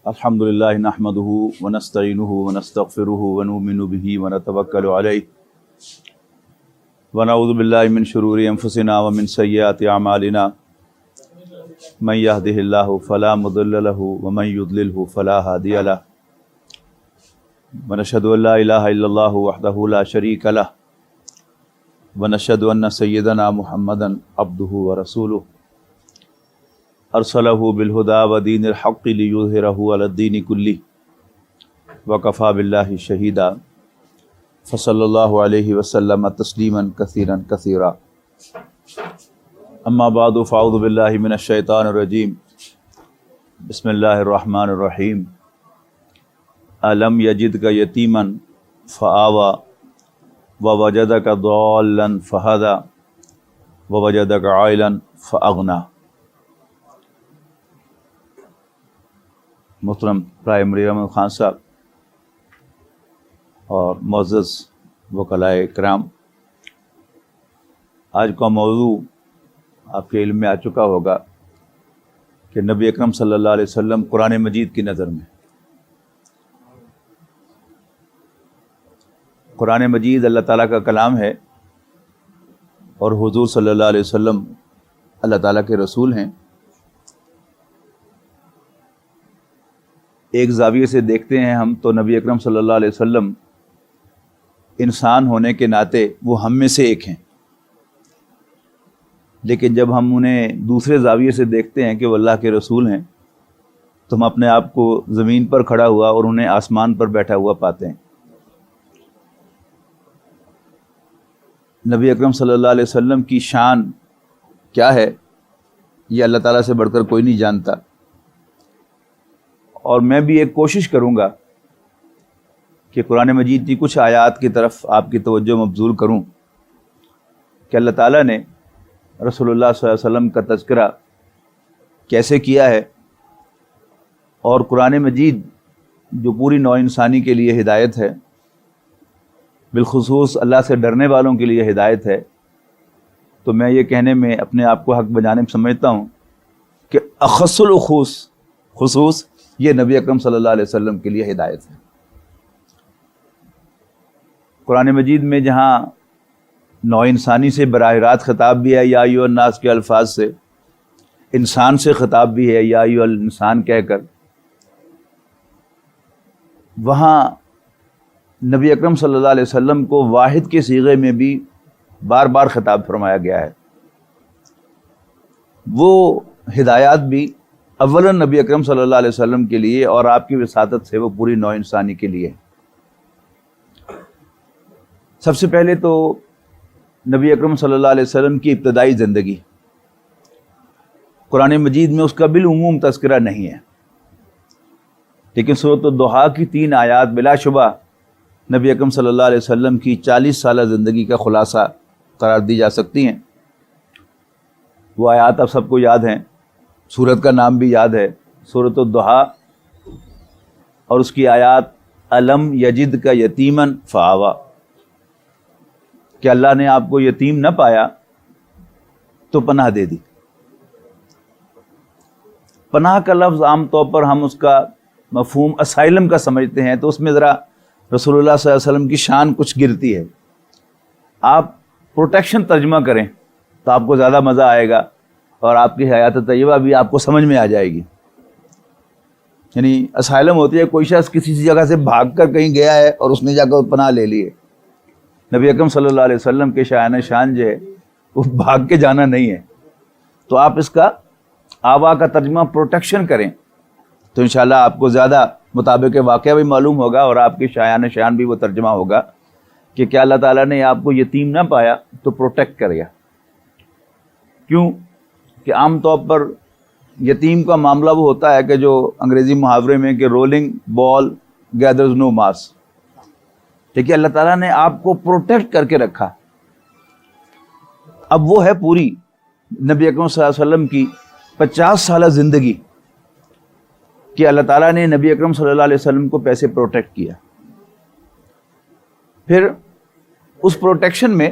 الحمدللہ نحمدہ ونستعینہ ونستغفرہ ونؤمن بہ ونتوکل علیہ ونعوذ باللہ من شرور انفسنا ومن سیئات اعمالنا من یہدہ اللہ فلا مضل لہ ومن یضللہ فلا ہادی لہ ونشہد ان لا الہ الا اللہ وحدہ لا شریک لہ ونشہد ان سیدنا محمدا عبدہ ورسولہ ارسلہ بالہدی ودین الحق لیظہرہ علی الدین کلہ وکفی باللہ شہیدا فصلی اللہ علیہ وسلم تسلیما کثیرا کثیرا اما بعد فاعوذ باللہ من الشیطان الرجیم بسم اللہ الرحمن الرحیم الم یجدک یتیما فآوی ووجدک ضالا فہدی ووجدک عائلا فاغنی۔ محترم پرائمری احمد خان صاحب اور معزز وکلاء کرام، آج کا موضوع آپ کے علم میں آ چکا ہوگا کہ نبی اکرم صلی اللہ علیہ وسلم قرآن مجید کی نظر میں، قرآن مجید اللہ تعالیٰ کا کلام ہے اور حضور صلی اللہ علیہ وسلم اللہ تعالیٰ کے رسول ہیں۔ ایک زاویے سے دیکھتے ہیں ہم تو نبی اکرم صلی اللہ علیہ وسلم انسان ہونے کے ناطے وہ ہم میں سے ایک ہیں، لیکن جب ہم انہیں دوسرے زاویے سے دیکھتے ہیں کہ وہ اللہ کے رسول ہیں تو ہم اپنے آپ کو زمین پر کھڑا ہوا اور انہیں آسمان پر بیٹھا ہوا پاتے ہیں۔ نبی اکرم صلی اللہ علیہ وسلم کی شان کیا ہے یہ اللہ تعالیٰ سے بڑھ کر کوئی نہیں جانتا، اور میں بھی ایک کوشش کروں گا کہ قرآن مجید کی کچھ آیات کی طرف آپ کی توجہ مبذول کروں کہ اللہ تعالیٰ نے رسول اللہ صلی اللہ علیہ وسلم کا تذکرہ کیسے کیا ہے، اور قرآن مجید جو پوری نوع انسانی کے لیے ہدایت ہے، بالخصوص اللہ سے ڈرنے والوں کے لیے ہدایت ہے، تو میں یہ کہنے میں اپنے آپ کو حق بجانب سمجھتا ہوں کہ اخص خصوص یہ نبی اکرم صلی اللہ علیہ وسلم کے لیے ہدایت ہے۔ قرآن مجید میں جہاں نوع انسانی سے براہ راست خطاب بھی ہے یا ایھا الناس کے الفاظ سے، انسان سے خطاب بھی ہے یا ایھا الانسان کہہ کر، وہاں نبی اکرم صلی اللہ علیہ وسلم کو واحد کے صیغے میں بھی بار بار خطاب فرمایا گیا ہے۔ وہ ہدایات بھی اولاً نبی اکرم صلی اللہ علیہ وسلم کے لیے اور آپ کی وساطت سے وہ پوری نوع انسانی کے لیے۔ سب سے پہلے تو نبی اکرم صلی اللہ علیہ وسلم کی ابتدائی زندگی، قرآن مجید میں اس کا بالعموم تذکرہ نہیں ہے، لیکن سورۃ الضحیٰ کی 3 آیات بلا شبہ نبی اکرم صلی اللہ علیہ وسلم کی 40 سالہ زندگی کا خلاصہ قرار دی جا سکتی ہیں۔ وہ آیات اب سب کو یاد ہیں، سورت کا نام بھی یاد ہے، سورۃ الضحیٰ، اور اس کی آیات الم یجدک یتیما فآوی، کہ اللہ نے آپ کو یتیم نہ پایا تو پناہ دے دی۔ پناہ کا لفظ عام طور پر ہم اس کا مفہوم اسائلم کا سمجھتے ہیں، تو اس میں ذرا رسول اللہ صلی اللہ علیہ وسلم کی شان کچھ گرتی ہے۔ آپ پروٹیکشن ترجمہ کریں تو آپ کو زیادہ مزہ آئے گا اور آپ کی حیات طیبہ بھی آپ کو سمجھ میں آ جائے گی۔ یعنی اسائلم ہوتی ہے کوئی شخص کسی جگہ سے بھاگ کر کہیں گیا ہے اور اس نے جا کر پناہ لے لی ہے۔ نبی اکرم صلی اللہ علیہ وسلم کے شان جو ہے وہ بھاگ کے جانا نہیں ہے، تو آپ اس کا آوا کا ترجمہ پروٹیکشن کریں تو انشاءاللہ آپ کو زیادہ مطابق واقعہ بھی معلوم ہوگا اور آپ کی شان بھی وہ ترجمہ ہوگا کہ کیا اللہ تعالیٰ نے آپ کو یتیم نہ پایا تو پروٹیکٹ کرے گا۔ کیوں کہ عام طور پر یتیم کا معاملہ وہ ہوتا ہے کہ جو انگریزی محاورے میں کہ رولنگ بال گیدرز نو ماس، لیکن اللہ تعالیٰ نے آپ کو پروٹیکٹ کر کے رکھا۔ اب وہ ہے پوری نبی اکرم صلی اللہ علیہ وسلم کی 50 سالہ زندگی کہ اللہ تعالیٰ نے نبی اکرم صلی اللہ علیہ وسلم کو پیسے پروٹیکٹ کیا۔ پھر اس پروٹیکشن میں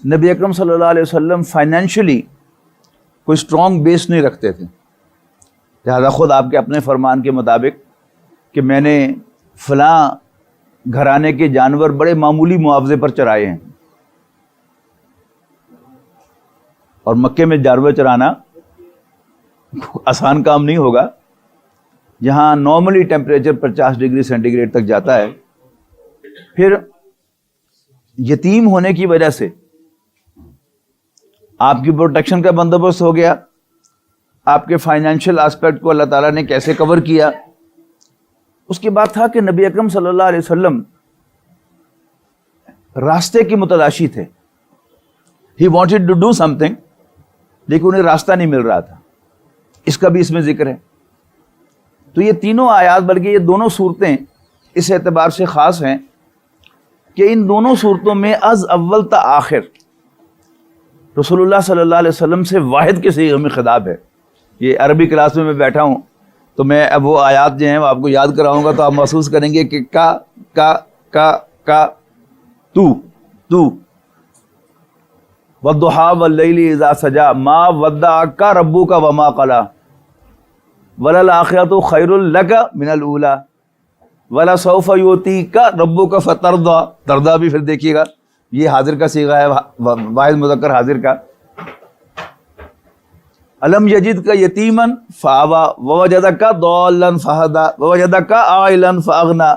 نبی اکرم صلی اللہ علیہ وسلم فائنینشلی کوئی اسٹرانگ بیس نہیں رکھتے تھے، لہٰذا خود آپ کے اپنے فرمان کے مطابق کہ میں نے فلاں گھرانے کے جانور بڑے معمولی معاوضے پر چرائے ہیں، اور مکے میں جانور چرانا آسان کام نہیں ہوگا، جہاں normally temperature 50 degree centigrade تک جاتا ہے۔ پھر یتیم ہونے کی وجہ سے آپ کی پروٹیکشن کا بندوبست ہو گیا، آپ کے فائنینشیل آسپیکٹ کو اللہ تعالیٰ نے کیسے کور کیا۔ اس کے بعد تھا کہ نبی اکرم صلی اللہ علیہ وسلم راستے کی متلاشی تھے، he wanted to do something, لیکن انہیں راستہ نہیں مل رہا تھا، اس کا بھی اس میں ذکر ہے۔ تو یہ تینوں آیات، بلکہ یہ دونوں صورتیں اس اعتبار سے خاص ہیں کہ ان دونوں صورتوں میں از اول تا آخر رسول اللہ صلی اللہ علیہ وسلم سے واحد کے صیغے میں خطاب ہے۔ یہ عربی کلاس میں بیٹھا ہوں تو میں اب وہ آیات جو ہیں وہ آپ کو یاد کراؤں گا، تو آپ محسوس کریں گے کہ کا تو والضحیٰ واللیل اذا سجا ما ودعک ربک وما قلی وللآخرۃ خیر لک من الاولی ولسوف یؤتیک ربک فترضی، ترضی بھی پھر دیکھیے گا، یہ حاضر کا صیغہ ہے، واحد مذکر حاضر کا۔ الم یجدک یتیما فآوی ووجدک ضالا فہدی ووجدک عائلا فاغنی،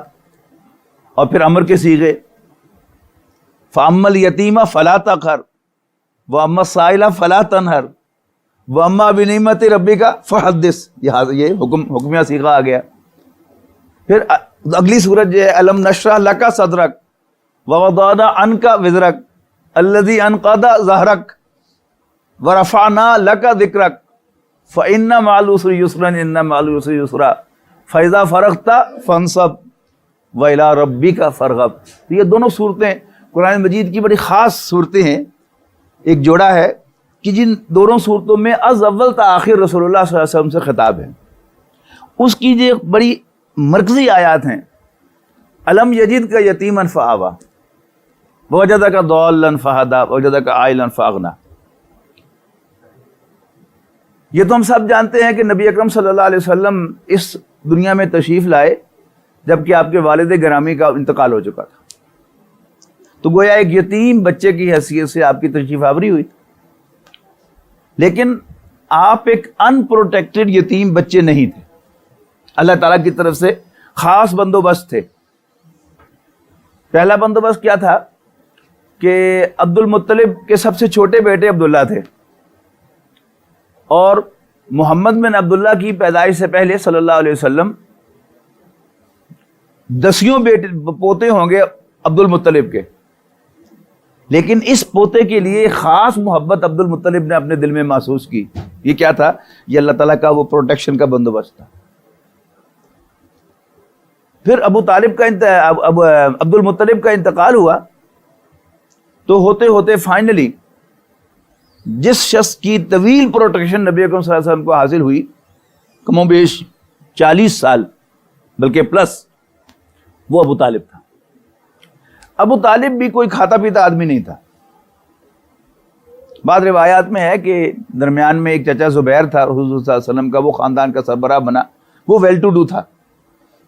اور پھر امر کے صیغے، فاما الیتیم فلا تقہر واما السائل فلا تنہر واما بنعمت ربک فحدث، یہ حکمیہ صیغہ آ گیا۔ پھر اگلی صورت جو ہے الم نشرح لک صدرک ووضعنا عنک وزرک الذی انقض ظہرک ورفعنا لک ذکرک فإن مع العسر یسرا ان مع العسر یسرا فإذا فرغت فانصب وإلی ربک فارغب۔ یہ دونوں صورتیں قرآن مجید کی بڑی خاص صورتیں ہیں، ایک جوڑا ہے کہ جن دونوں صورتوں میں از اول تا آخر رسول اللہ صلی اللہ علیہ وسلم سے خطاب ہے۔ اس کی جو بڑی مرکزی آیات ہیں، الم یجدک یتیما فآوی ووجدک ضالا فہدی ووجدک عائلا فاغنی۔ یہ تو ہم سب جانتے ہیں کہ نبی اکرم صلی اللہ علیہ وسلم اس دنیا میں تشریف لائے جبکہ آپ کے والد گرامی کا انتقال ہو چکا تھا، تو گویا ایک یتیم بچے کی حیثیت سے آپ کی تشریف آوری ہوئی، لیکن آپ ایک ان پروٹیکٹڈ یتیم بچے نہیں تھے، اللہ تعالیٰ کی طرف سے خاص بندوبست تھے۔ پہلا بندوبست کیا تھا کہ عبد المطلب کے سب سے چھوٹے بیٹے عبداللہ تھے، اور محمد بن عبداللہ کی پیدائش سے پہلے صلی اللہ علیہ وسلم 10 بیٹے پوتے ہوں گے عبد المطلب کے، لیکن اس پوتے کے لیے خاص محبت عبد المطلب نے اپنے دل میں محسوس کی۔ یہ کیا تھا؟ یہ اللہ تعالیٰ کا وہ پروٹیکشن کا بندوبست تھا۔ پھر ابو طالب کا عبد المطلب کا انتقال ہوا، تو ہوتے ہوتے فائنلی جس شخص کی طویل پروٹیکشن نبی اکرم صلی اللہ علیہ وسلم کو حاصل ہوئی، کم و بیش 40 سال بلکہ پلس، وہ ابو طالب تھا۔ ابو طالب بھی کوئی کھاتا پیتا آدمی نہیں تھا۔ بعض روایات میں ہے کہ درمیان میں ایک چچا زبیر تھا حضور صلی اللہ علیہ وسلم کا، وہ خاندان کا سربراہ بنا، وہ ویل ٹو ڈو تھا،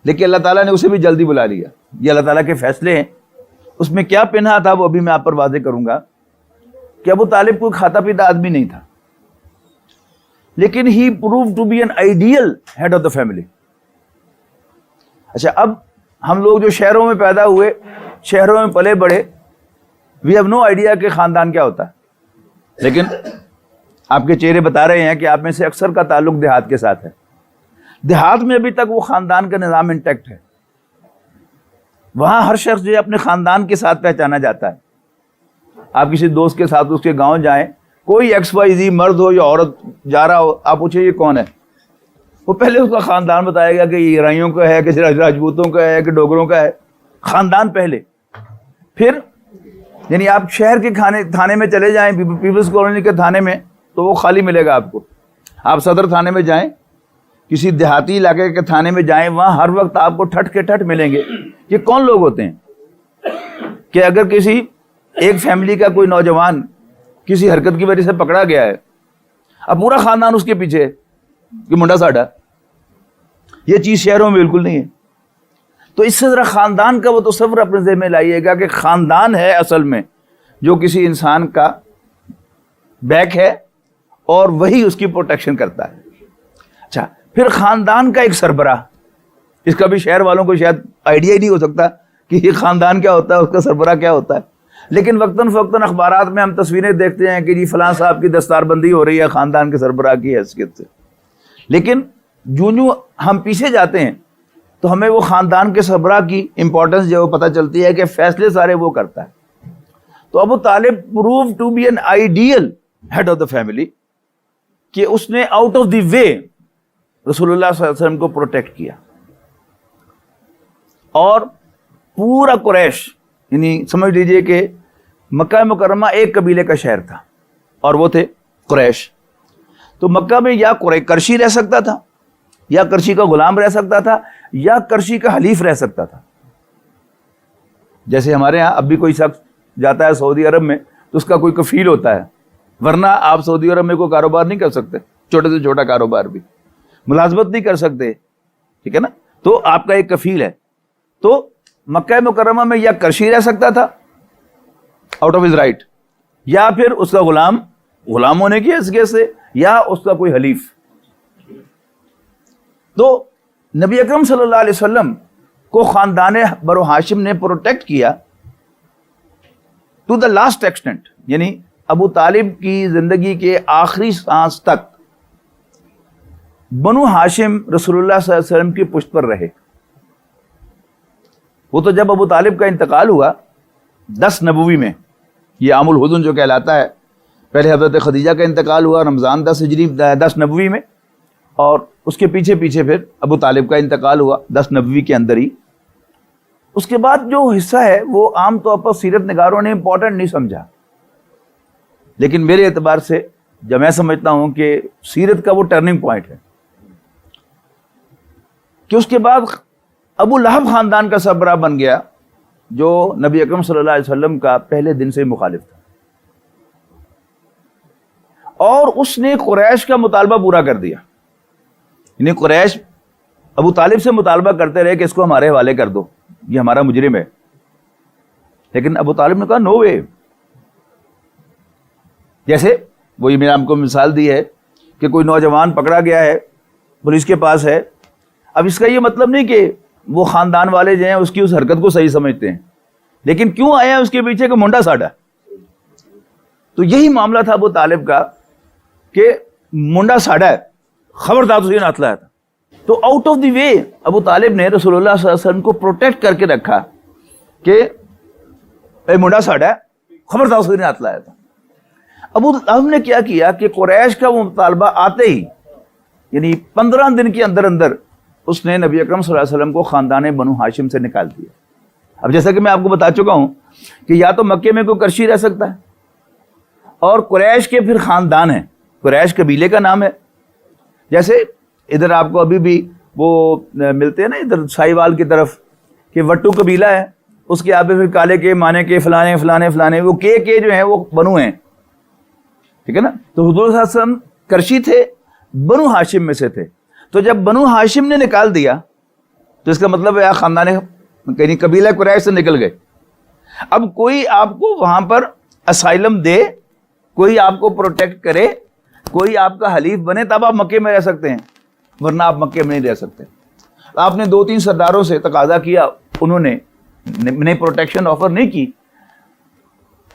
لیکن اللہ تعالیٰ نے اسے بھی جلدی بلا لیا۔ یہ اللہ تعالیٰ کے فیصلے ہیں، اس میں کیا پنہا تھا وہ ابھی میں آپ پر واضح کروں گا کہ ابو طالب کوئی کھاتا پیتا آدمی نہیں تھا، لیکن ہی prove to be an ideal head of the family. اچھا، اب ہم لوگ جو شہروں میں پیدا ہوئے، شہروں میں پلے بڑے، وی ہیو نو آئیڈیا کہ خاندان کیا ہوتا ہے، لیکن آپ کے چہرے بتا رہے ہیں کہ آپ میں سے اکثر کا تعلق دیہات کے ساتھ ہے۔ دیہات میں ابھی تک وہ خاندان کا نظام انٹیکٹ ہے، وہاں ہر شخص جو ہے اپنے خاندان کے ساتھ پہچانا جاتا ہے۔ آپ کسی دوست کے ساتھ اس کے گاؤں جائیں، کوئی XYZ مرد ہو یا عورت جا رہا ہو، آپ پوچھیں یہ کون ہے، وہ پہلے اس کا خاندان بتائے گا کہ یہ رائیوں کا ہے، کہ راجپوتوں کا ہے، کہ ڈوگروں کا ہے، خاندان پہلے۔ پھر یعنی آپ شہر کے تھانے میں چلے جائیں، پیپلز کالونی کے تھانے میں، تو وہ خالی ملے گا آپ کو۔ آپ صدر تھانے میں جائیں، کسی دیہاتی علاقے کے تھانے میں جائیں، وہاں ہر وقت آپ کو ٹھٹ کے ٹھٹ ملیں گے۔ یہ کون لوگ ہوتے ہیں کہ اگر کسی ایک فیملی کا کوئی نوجوان کسی حرکت کی وجہ سے پکڑا گیا ہے، اب پورا خاندان اس کے پیچھے کہ منڈا ساڈا، یہ چیز شہروں میں بالکل نہیں ہے. تو اس سے ذرا خاندان کا وہ تصور اپنے ذہن میں لائیے گا کہ خاندان ہے اصل میں جو کسی انسان کا بیک ہے اور وہی اس کی پروٹیکشن کرتا ہے. اچھا پھر خاندان کا ایک سربراہ، اس کا بھی شہر والوں کو شاید آئیڈیا ہی نہیں ہو سکتا کہ یہ خاندان کیا ہوتا ہے، اس کا سربراہ کیا ہوتا ہے. لیکن وقتاً فوقتاً اخبارات میں ہم تصویریں دیکھتے ہیں کہ جی فلاں صاحب کی دستار بندی ہو رہی ہے خاندان کے سربراہ کی حیثیت سے. لیکن جو ہم پیچھے جاتے ہیں تو ہمیں وہ خاندان کے سربراہ کی امپورٹنس جو پتہ چلتی ہے کہ فیصلے سارے وہ کرتا ہے. تو Abu Talib prove to be an ideal head of the family کہ اس نے آؤٹ آف دی وے رسول اللہ صلی اللہ علیہ وسلم کو پروٹیکٹ کیا. اور پورا قریش، یعنی سمجھ لیجئے کہ مکہ مکرمہ ایک قبیلے کا شہر تھا اور وہ تھے قریش. تو مکہ میں یا کرشی رہ سکتا تھا، یا کرشی کا غلام رہ سکتا تھا، یا کرشی کا حلیف رہ سکتا تھا. جیسے ہمارے ہاں اب بھی کوئی شخص جاتا ہے سعودی عرب میں تو اس کا کوئی کفیل ہوتا ہے، ورنہ آپ سعودی عرب میں کوئی کاروبار نہیں کر سکتے، چھوٹے سے چھوٹا کاروبار بھی ملازمت نہیں کر سکتے، ٹھیک ہے نا. تو آپ کا ایک کفیل ہے. تو مکہ مکرمہ میں یا کرشی رہ سکتا تھا آؤٹ آف ہز رائٹ، یا پھر اس کا غلام ہونے کی حیثیت سے، یا اس کا کوئی حلیف. تو نبی اکرم صلی اللہ علیہ وسلم کو خاندان بنو ہاشم نے پروٹیکٹ کیا ٹو دا لاسٹ ایکسٹینٹ. یعنی ابو طالب کی زندگی کے آخری سانس تک بنو ہاشم رسول اللہ صلی اللہ علیہ وسلم کی پشت پر رہے. وہ تو جب ابو طالب کا انتقال ہوا 10 نبوی میں، یہ عام الحزن جو کہلاتا ہے، پہلے حضرت خدیجہ کا انتقال ہوا رمضان 10 ہجری 10 نبوی میں، اور اس کے پیچھے پھر ابو طالب کا انتقال ہوا 10 نبوی کے اندر ہی. اس کے بعد جو حصہ ہے وہ عام طور پر سیرت نگاروں نے امپورٹنٹ نہیں سمجھا، لیکن میرے اعتبار سے جب میں سمجھتا ہوں کہ سیرت کا وہ ٹرننگ پوائنٹ ہے کہ اس کے بعد ابو لہب خاندان کا سربراہ بن گیا جو نبی اکرم صلی اللہ علیہ وسلم کا پہلے دن سے مخالف تھا، اور اس نے قریش کا مطالبہ پورا کر دیا. یعنی قریش ابو طالب سے مطالبہ کرتے رہے کہ اس کو ہمارے حوالے کر دو، یہ ہمارا مجرم ہے. لیکن ابو طالب نے کہا نو وے. جیسے وہی میں نے آپ کو مثال دی ہے کہ کوئی نوجوان پکڑا گیا ہے، پولیس کے پاس ہے. اب اس کا یہ مطلب نہیں کہ وہ خاندان والے جو ہیں اس کی اس حرکت کو صحیح سمجھتے ہیں، لیکن کیوں آیا اس کے پیچھے کہ منڈا ساڑا. تو یہی معاملہ تھا ابو طالب کا کہ منڈا ساڑا ہے، خبردار تجھے ہاتھ لایا تھا. تو آؤٹ آف دی وے ابو طالب نے رسول اللہ صلی اللہ علیہ وسلم کو پروٹیکٹ کر کے رکھا کہ اے منڈا ساڑا ہے، خبردار تجھے ہاتھ لایا تھا. ابو طالب نے کیا کہ قریش کا وہ مطالبہ آتے ہی، یعنی 15 دن کے اندر اس نے نبی اکرم صلی اللہ علیہ وسلم کو خاندان بنو ہاشم سے نکال دیا. اب جیسا کہ میں آپ کو بتا چکا ہوں کہ یا تو مکے میں کوئی کرشی رہ سکتا ہے، اور قریش کے پھر خاندان ہیں، قریش قبیلے کا نام ہے. جیسے ادھر آپ کو ابھی بھی وہ ملتے ہیں نا ادھر سائیوال کی طرف کہ وٹو قبیلہ ہے، اس کے آگے پھر کالے کے مانے کے فلانے فلانے فلانے، وہ کے جو ہیں وہ بنو ہیں، ٹھیک ہے نا. تو حضور صلی اللہ علیہ وسلم کرشی تھے، بنو ہاشم میں سے تھے. تو جب بنو ہاشم نے نکال دیا تو اس کا مطلب ہے خاندان یعنی قبیلہ قریش سے نکل گئے. اب کوئی آپ کو وہاں پر اسائلم دے، کوئی آپ کو پروٹیکٹ کرے، کوئی آپ کا حلیف بنے تب آپ مکے میں رہ سکتے ہیں، ورنہ آپ مکے میں نہیں رہ سکتے. آپ نے 2-3 سرداروں سے تقاضا کیا، انہوں نے پروٹیکشن آفر نہیں کی.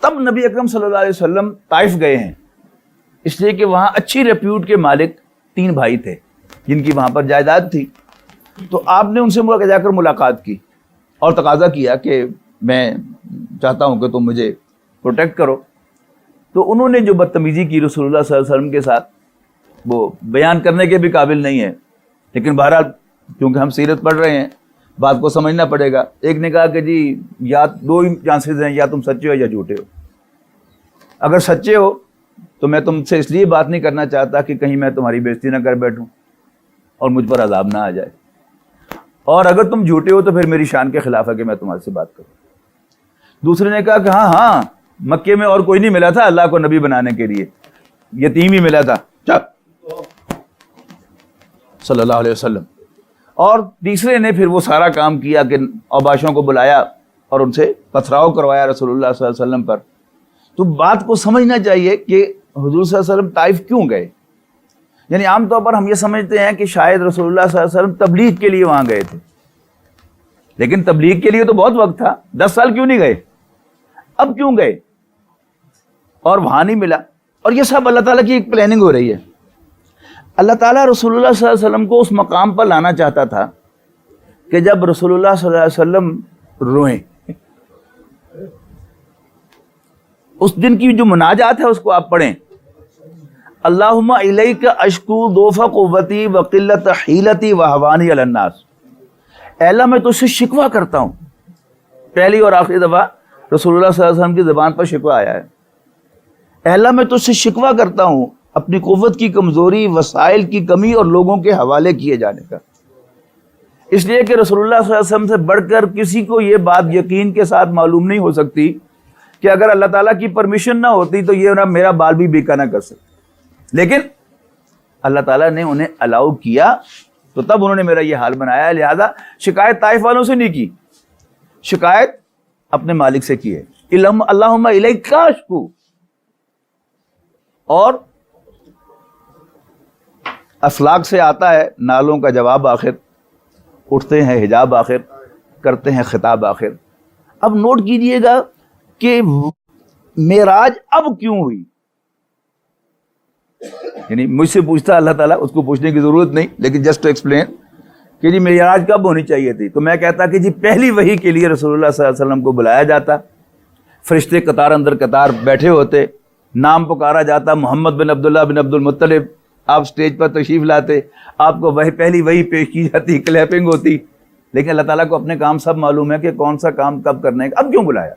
تب نبی اکرم صلی اللہ علیہ وسلم طائف گئے ہیں، اس لیے کہ وہاں اچھی ریپیوٹ کے مالک 3 بھائی تھے جن کی وہاں پر جائیداد تھی. تو آپ نے ان سے جا کر ملاقات کی اور تقاضا کیا کہ میں چاہتا ہوں کہ تم مجھے پروٹیکٹ کرو. تو انہوں نے جو بدتمیزی کی رسول اللہ صلی اللہ علیہ وسلم کے ساتھ وہ بیان کرنے کے بھی قابل نہیں ہے، لیکن بہرحال کیونکہ ہم سیرت پڑھ رہے ہیں بات کو سمجھنا پڑے گا. ایک نے کہا کہ جی یا 2 ہی چانسز ہیں، یا تم سچے ہو یا جھوٹے ہو. اگر سچے ہو تو میں تم سے اس لیے بات نہیں کرنا چاہتا کہ کہیں میں تمہاری بےزتی نہ کر بیٹھوں اور مجھ پر عذاب نہ آ جائے، اور اگر تم جھوٹے ہو تو پھر میری شان کے خلاف ہے کہ میں تمہارے سے بات کروں. دوسرے نے کہا کہ ہاں مکے میں اور کوئی نہیں ملا تھا اللہ کو نبی بنانے کے لیے، یتیم ہی ملا تھا صلی اللہ علیہ وسلم. اور تیسرے نے پھر وہ سارا کام کیا کہ اوباشوں کو بلایا اور ان سے پتھراؤ کروایا رسول اللہ صلی اللہ علیہ وسلم پر. تو بات کو سمجھنا چاہیے کہ حضور صلی اللہ علیہ وسلم طائف کیوں گئے. یعنی عام طور پر ہم یہ سمجھتے ہیں کہ شاید رسول اللہ صلی اللہ علیہ وسلم تبلیغ کے لیے وہاں گئے تھے, لیکن تبلیغ کے لیے تو بہت وقت تھا, 10 سال کیوں نہیں گئے, اب کیوں گئے اور وہاں نہیں ملا. اور یہ سب اللہ تعالیٰ کی ایک پلاننگ ہو رہی ہے. اللہ تعالیٰ رسول اللہ صلی اللہ علیہ وسلم کو اس مقام پر لانا چاہتا تھا کہ جب رسول اللہ صلی اللہ علیہ وسلم روئیں, اس دن کی جو مناجات ہے اس کو آپ پڑھیں, اللہم الیک اشکو ضعف قوتی وقلت حیلتی وہوانی علی الناس. اے اللہ میں تجھ سے شکوہ کرتا ہوں. پہلی اور آخری دفعہ رسول اللہ صلی اللہ علیہ وسلم کی زبان پر شکوہ آیا ہے. اے اللہ میں تجھ سے شکوہ کرتا ہوں اپنی قوت کی کمزوری, وسائل کی کمی اور لوگوں کے حوالے کیے جانے کا. اس لیے کہ رسول اللہ صلی اللہ علیہ وسلم سے بڑھ کر کسی کو یہ بات یقین کے ساتھ معلوم نہیں ہو سکتی کہ اگر اللہ تعالیٰ کی پرمیشن نہ ہوتی تو یہ میرا بال بھی بیکا نہ کر سکتے. لیکن اللہ تعالیٰ نے انہیں الاؤ کیا تو تب انہوں نے میرا یہ حال بنایا. لہذا شکایت طائف والوں سے نہیں کی, شکایت اپنے مالک سے کی ہے. اللہم الیک اشکو. اور اسلاک سے آتا ہے نالوں کا جواب آخر, اٹھتے ہیں حجاب آخر, کرتے ہیں خطاب آخر. اب نوٹ کیجئے گا کہ معراج اب کیوں ہوئی. یعنی مجھ سے پوچھتا اللہ تعالیٰ, اس کو پوچھنے کی ضرورت نہیں, لیکن جسٹ ٹو ایکسپلین کہ جی معراج کب ہونی چاہیے تھی, تو میں کہتا کہ جی پہلی وحی کے لیے رسول اللہ صلی اللہ علیہ وسلم کو بلایا جاتا, فرشتے قطار اندر قطار بیٹھے ہوتے, نام پکارا جاتا محمد بن عبداللہ بن عبد المطلب, آپ سٹیج پر تشریف لاتے, آپ کو وہی پہلی وحی پیش کی جاتی, کلیپنگ ہوتی. لیکن اللہ تعالیٰ کو اپنے کام سب معلوم ہے کہ کون سا کام کب کرنے کا. اب کیوں بلایا؟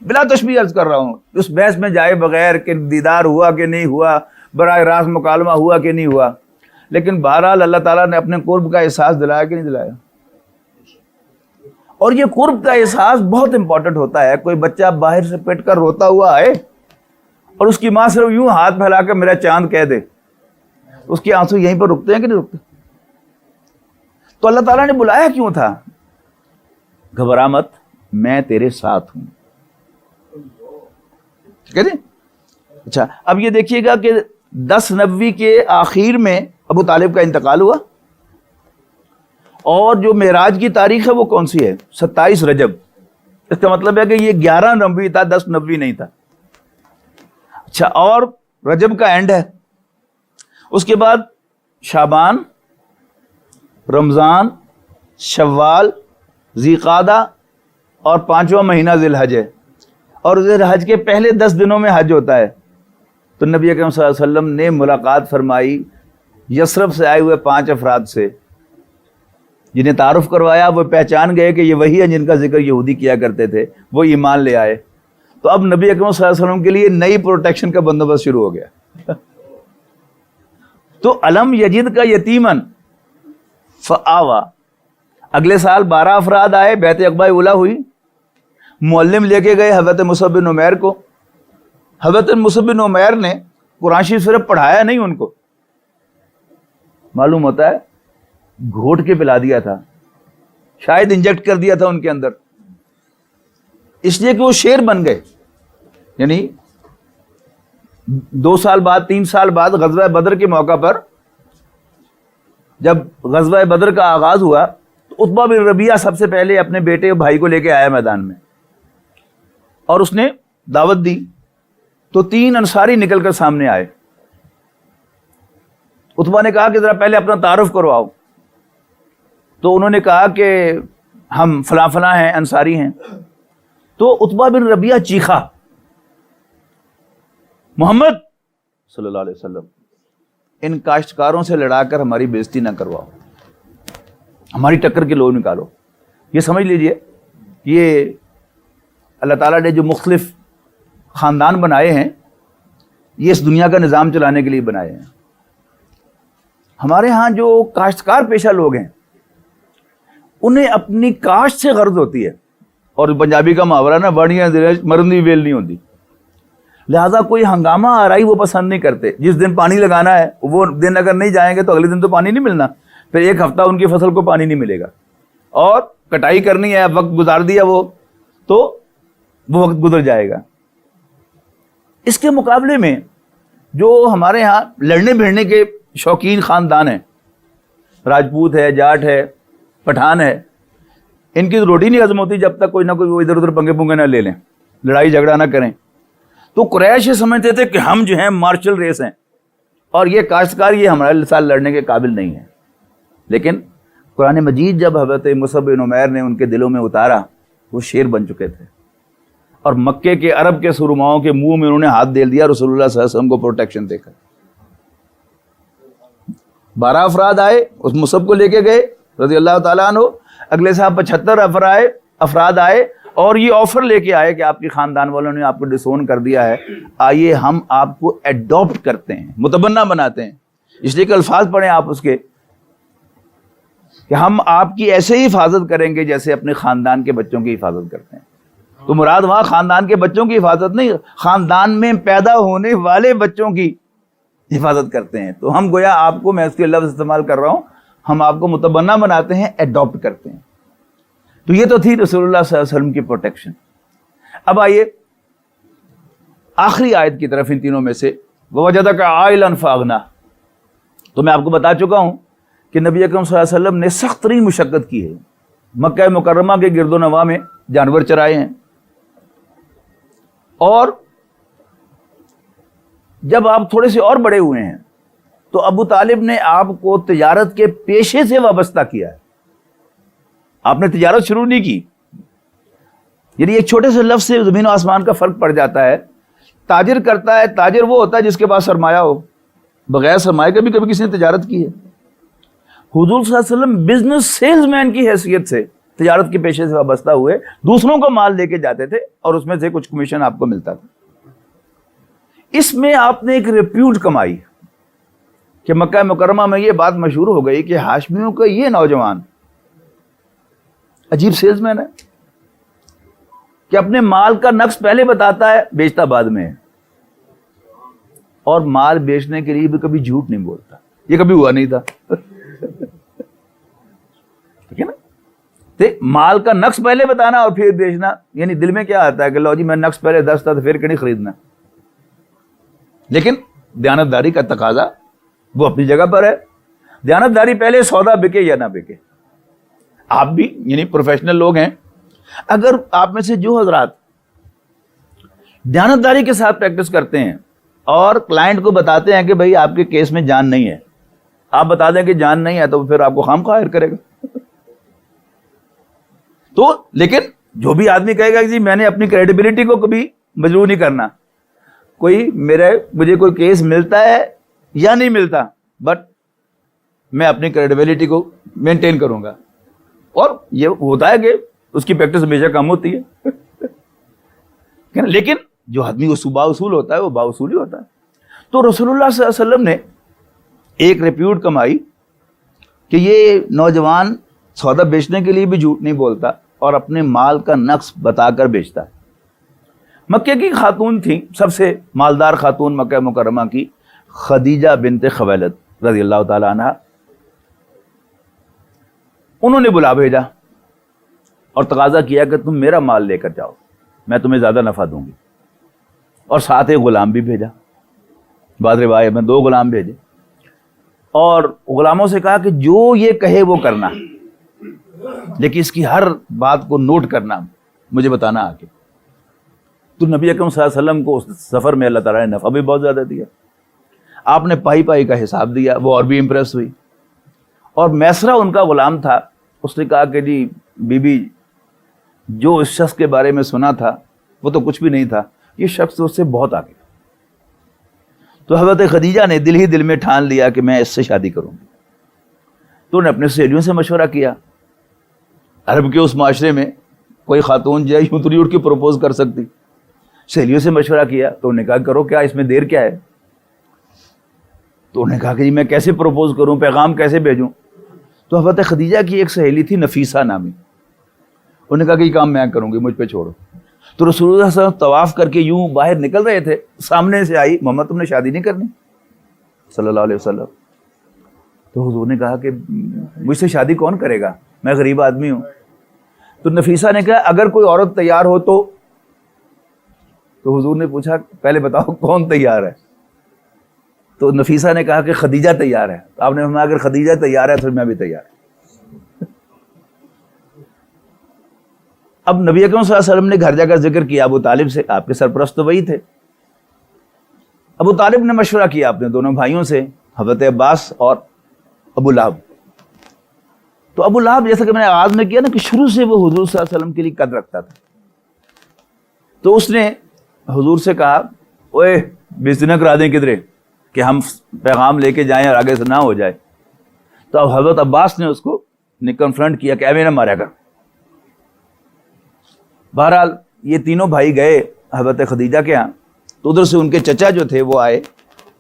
بلا تشبیہ عرض کر رہا ہوں, اس بحث میں جائے بغیر کہ دیدار ہوا کہ نہیں ہوا, براہ راست مکالمہ ہوا کہ نہیں ہوا, لیکن بہرحال اللہ تعالیٰ نے اپنے قرب کا احساس دلایا کہ نہیں دلایا. اور یہ قرب کا احساس بہت امپورٹنٹ ہوتا ہے. کوئی بچہ باہر سے پٹ کر روتا ہوا آئے اور اس کی ماں صرف یوں ہاتھ پھیلا کر میرا چاند کہہ دے, اس کے آنسو یہیں پر رکتے ہیں کہ نہیں رکتے؟ تو اللہ تعالیٰ نے بلایا کیوں تھا؟ گھبرا مت, میں تیرے ساتھ ہوں. ٹھیک ہے جی. اچھا اب یہ دیکھیے گا کہ 10 نبوی کے آخر میں ابو طالب کا انتقال ہوا, اور جو معراج کی تاریخ ہے وہ کون سی ہے؟ 27 رجب. اس کا مطلب ہے کہ یہ 11 نبوی تھا, 10 نبوی نہیں تھا. اچھا, اور رجب کا اینڈ ہے, اس کے بعد شعبان, رمضان, شوال, ذی قعدہ اور 5واں مہینہ ذی الحج ہے. اور ذی الحج کے پہلے 10 دنوں میں حج ہوتا ہے. تو نبی اکرم صلی اللہ علیہ وسلم نے ملاقات فرمائی یثرب سے آئے ہوئے 5 افراد سے, جنہیں تعارف کروایا. وہ پہچان گئے کہ یہ وہی ہے جن کا ذکر یہودی کیا کرتے تھے, وہ ایمان لے آئے. تو اب نبی اکرم صلی اللہ علیہ وسلم کے لیے نئی پروٹیکشن کا بندوبست شروع ہو گیا. تو علم یجد کا یتیمن فآوا, اگلے سال 12 افراد آئے, بیعت عقبہ اولیٰ ہوئی, معلم لے کے گئے حضرت مصعب بن عمیر کو. حضرت مصعب بن عمیر نے قرآن شریف صرف پڑھایا نہیں, ان کو معلوم ہوتا ہے گھوٹ کے پلا دیا تھا, شاید انجیکٹ کر دیا تھا ان کے اندر, اس لیے کہ وہ شیر بن گئے. یعنی 2 سال بعد 3 سال بعد غزوہ بدر کے موقع پر جب غزوہ بدر کا آغاز ہوا تو عتبہ بن ربیعہ سب سے پہلے اپنے بیٹے اور بھائی کو لے کے آیا میدان میں, اور اس نے دعوت دی. تو 3 انصاری نکل کر سامنے آئے. عتبہ نے کہا کہ ذرا پہلے اپنا تعارف کرواؤ. تو انہوں نے کہا کہ ہم فلاں فلاں ہیں, انصاری ہیں. تو عتبہ بن ربیعہ چیخا, محمد صلی اللہ علیہ وسلم, ان کاشتکاروں سے لڑا کر ہماری بےزتی نہ کرواؤ, ہماری ٹکر کے لوگ نکالو. یہ سمجھ لیجئے یہ اللہ تعالیٰ نے جو مختلف خاندان بنائے ہیں یہ اس دنیا کا نظام چلانے کے لیے بنائے ہیں. ہمارے ہاں جو کاشتکار پیشہ لوگ ہیں انہیں اپنی کاشت سے غرض ہوتی ہے, اور پنجابی کا محاورہ نا بڑھیاں مرندی ویل نہیں ہوتی. لہٰذا کوئی ہنگامہ آ رہی وہ پسند نہیں کرتے. جس دن پانی لگانا ہے وہ دن اگر نہیں جائیں گے تو اگلے دن تو پانی نہیں ملنا. پھر ایک ہفتہ ان کی فصل کو پانی نہیں ملے گا، اور کٹائی کرنی ہے، وقت گزار دیا وہ تو وہ وقت گزر جائے گا۔ اس کے مقابلے میں جو ہمارے ہاں لڑنے بھیڑنے کے شوقین خاندان ہیں، راجپوت ہے، جاٹ ہے، پٹھان ہے، ان کی روٹی نہیں ہضم ہوتی جب تک کوئی نہ کوئی وہ ادھر ادھر پنگے پنگے نہ لے لیں، لڑائی جھگڑا نہ کریں۔ تو قریش یہ سمجھتے تھے کہ ہم جو ہیں مارشل ریس ہیں، اور یہ کاشتکار یہ ہمارے ساتھ لڑنے کے قابل نہیں ہے۔ لیکن قرآن مجید جب حضرت مصعب بن عمیر نے ان کے دلوں میں اتارا، وہ شیر بن چکے تھے، اور مکے کے عرب کے سرماؤں کے منہ میں انہوں نے ہاتھ ڈال دیا رسول اللہ صلی اللہ علیہ وسلم کو پروٹیکشن دے کر۔ 12 افراد آئے، اس مصعب کو لے کے گئے رضی اللہ تعالیٰ عنہ، اگلے صاحب 75 افراد آئے، اور یہ آفر لے کے آئے کہ آپ کے خاندان والوں نے آپ کو ڈسون کر دیا ہے، آئیے ہم آپ کو ایڈاپٹ کرتے ہیں، متبنہ بناتے ہیں۔ اس لیے کہ الفاظ پڑھیں آپ اس کے کہ ہم آپ کی ایسے ہی حفاظت کریں گے جیسے اپنے خاندان کے بچوں کی حفاظت کرتے ہیں۔ تو مراد وہاں خاندان کے بچوں کی حفاظت نہیں، خاندان میں پیدا ہونے والے بچوں کی حفاظت کرتے ہیں۔ تو ہم گویا آپ کو، میں اس کے لفظ استعمال کر رہا ہوں، ہم آپ کو متبنہ بناتے ہیں، ایڈاپٹ کرتے ہیں۔ تو یہ تو تھی رسول اللہ صلی اللہ علیہ وسلم کی پروٹیکشن۔ اب آئیے آخری آیت کی طرف ان تینوں میں سے، وَوَجَدَكَ عَائِلًا فَأَغْنَىٰ۔ تو میں آپ کو بتا چکا ہوں کہ نبی اکرم صلی اللہ علیہ وسلم نے سخت ترین مشقت کی ہے، مکہ مکرمہ کے گرد و نواح میں جانور چرائے ہیں، اور جب آپ تھوڑے سے اور بڑے ہوئے ہیں تو ابو طالب نے آپ کو تجارت کے پیشے سے وابستہ کیا ہے۔ آپ نے تجارت شروع نہیں کی، یعنی ایک چھوٹے سے لفظ سے زمین و آسمان کا فرق پڑ جاتا ہے۔ تاجر کرتا ہے، تاجر وہ ہوتا ہے جس کے پاس سرمایہ ہو، بغیر سرمایہ کے بھی کبھی کسی نے تجارت کی ہے۔ حضور صلی اللہ علیہ وسلم بزنس سیلز مین کی حیثیت سے تجارت کے پیشے سے وابستہ ہوئے، دوسروں کو مال دے کے جاتے تھے اور اس میں سے کچھ کمیشن آپ کو ملتا تھا۔ اس میں آپ نے ایک ریپیوٹ کمائی کہ مکہ مکرمہ میں یہ بات مشہور ہو گئی کہ ہاشمیوں کا یہ نوجوان عجیب سیلز مین ہے کہ اپنے مال کا نقص پہلے بتاتا ہے، بیچتا بعد میں ہے، اور مال بیچنے کے لیے بھی کبھی جھوٹ نہیں بولتا۔ یہ کبھی ہوا نہیں تھا، ٹھیک ہے نا؟ مال کا نقص پہلے بتانا اور پھر بیچنا، یعنی دل میں کیا آتا ہے کہ لو جی میں نقص پہلے 10 تھا تو پھر کہیں خریدنا۔ لیکن دیانتداری کا تقاضا وہ اپنی جگہ پر ہے، دیانتداری پہلے سودا بکے یا نہ بکے۔ آپ بھی یعنی پروفیشنل لوگ ہیں، اگر آپ میں سے جو حضرات دیانتداری کے ساتھ پریکٹس کرتے ہیں اور کلائنٹ کو بتاتے ہیں کہ بھئی آپ کے کیس میں جان نہیں ہے، آپ بتا دیں کہ جان نہیں ہے تو پھر آپ کو خواہ ہائر کرے گا۔ تو لیکن جو بھی آدمی کہے گا کہ جی میں نے اپنی کریڈیبلٹی کو کبھی مجروح نہیں کرنا، مجھے کوئی کیس ملتا ہے یا نہیں ملتا، بٹ میں اپنی کریڈیبلٹی کو مینٹین کروں گا، اور یہ ہوتا ہے کہ اس کی پریکٹس ہمیشہ کم ہوتی ہے۔ لیکن جو آدمی باوصول ہوتا ہے وہ باوصول ہی ہوتا ہے۔ تو رسول اللہ صلی اللہ علیہ وسلم نے ایک ریپیوٹ کمائی کہ یہ نوجوان سودا بیچنے کے لیے بھی جھوٹ نہیں بولتا اور اپنے مال کا نقص بتا کر بیچتا ہے۔ مکے کی خاتون تھیں، سب سے مالدار خاتون مکہ مکرمہ کی، خدیجہ بنت خویلد رضی اللہ تعالی عنہ۔ انہوں نے بلا بھیجا اور تقاضا کیا کہ تم میرا مال لے کر جاؤ، میں تمہیں زیادہ نفع دوں گی، اور ساتھ ایک غلام بھی بھیجا۔ بعض روایت میں 2 غلام بھیجے، اور غلاموں سے کہا کہ جو یہ کہے وہ کرنا، لیکن اس کی ہر بات کو نوٹ کرنا، مجھے بتانا آ کے۔ تو نبی اکرم صلی اللہ علیہ وسلم کو اس سفر میں اللہ تعالیٰ نے نفع بھی بہت زیادہ دیا۔ آپ نے پائی پائی کا حساب دیا، وہ اور بھی امپریس ہوئی۔ اور میسرہ ان کا غلام تھا، اس نے کہا کہ جی بی بی، جو اس شخص کے بارے میں سنا تھا وہ تو کچھ بھی نہیں تھا، یہ شخص اس سے بہت آگے۔ تو حضرت خدیجہ نے دل ہی دل میں ٹھان لیا کہ میں اس سے شادی کروں گی۔ تو انہوں نے اپنے سہیلیوں سے مشورہ کیا۔ عرب کے اس معاشرے میں کوئی خاتون جو ہے یوں تو نہیں اٹھ کے پروپوز کر سکتی، سہیلیوں سے مشورہ کیا تو انہوں نے کہا کرو، کیا اس میں دیر کیا ہے؟ تو انہوں نے کہا کہ جی میں کیسے پروپوز کروں، پیغام کیسے بھیجوں؟ تو حضرت خدیجہ کی ایک سہیلی تھی نفیسہ نامی، انہوں نے کہا کہ یہ کام میں کروں گی، مجھ پہ چھوڑو۔ تو رسول اللہ صلی اللہ علیہ وسلم طواف کر کے یوں باہر نکل رہے تھے، سامنے سے آئی، محمد تم نے شادی نہیں کرنی صلی اللہ علیہ وسلم؟ تو حضور نے کہا کہ مجھ سے شادی کون کرے گا، میں غریب آدمی ہوں. تو نفیسہ نے کہا اگر کوئی عورت تیار ہو تو حضور نے پوچھا پہلے بتاؤ کون تیار ہے. تو نفیسہ نے کہا کہ خدیجہ تیار ہے. آپ نے فرمایا اگر خدیجہ تیار ہے تو میں بھی تیار ہوں. اب نبی اکرم صلی اللہ علیہ وسلم نے گھر جا کر ذکر کیا ابو طالب سے، آپ کے سرپرست تو وہی تھے. ابو طالب نے مشورہ کیا اپنے دونوں بھائیوں سے، حضرت عباس اور ابو لہب. تو ابو لہب جیسا کہ میں نے آغاز میں کیا نا کہ شروع سے وہ حضور صلی اللہ علیہ وسلم کے لیے قدر رکھتا تھا. تو اس نے حضور سے کہا اوے بےعزتی نہ کرا دیں کدھرے کہ ہم پیغام لے کے جائیں اور آگے سے نہ ہو جائے. تو اب حضرت عباس نے اس کو کنفرنٹ کیا کہ ایویں نہ ماریا کر. بہرحال یہ تینوں بھائی گئے حضرت خدیجہ کے ہاں. تو ادھر سے ان کے چچا جو تھے وہ آئے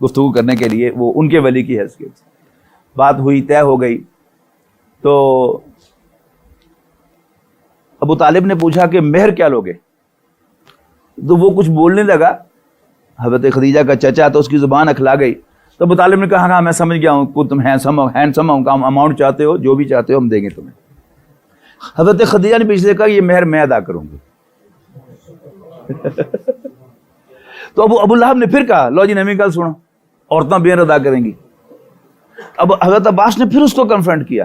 گفتگو کرنے کے لیے، وہ ان کے ولی کی حیثیت سے. بات ہوئی، طے ہو گئی. تو ابو طالب نے پوچھا کہ مہر کیا لوگے؟ تو وہ کچھ بولنے لگا حضرت خدیجہ کا چچا، تو اس کی زبان اکھلا گئی. تو ابو طالب نے کہا ہاں میں سمجھ گیا ہوں، تم ہینڈسم ہو، کام اماؤنٹ چاہتے ہو، جو بھی چاہتے ہو ہم دیں گے تمہیں. حضرت خدیجہ نے پیچھے کہا یہ مہر میں ادا کروں گی. تو ابو لہب نے پھر کہا لو جی نمی گل سنو، عورتیں مہر ادا کریں گی. اب حضرت عباس نے پھر اس کو کنفرنٹ کیا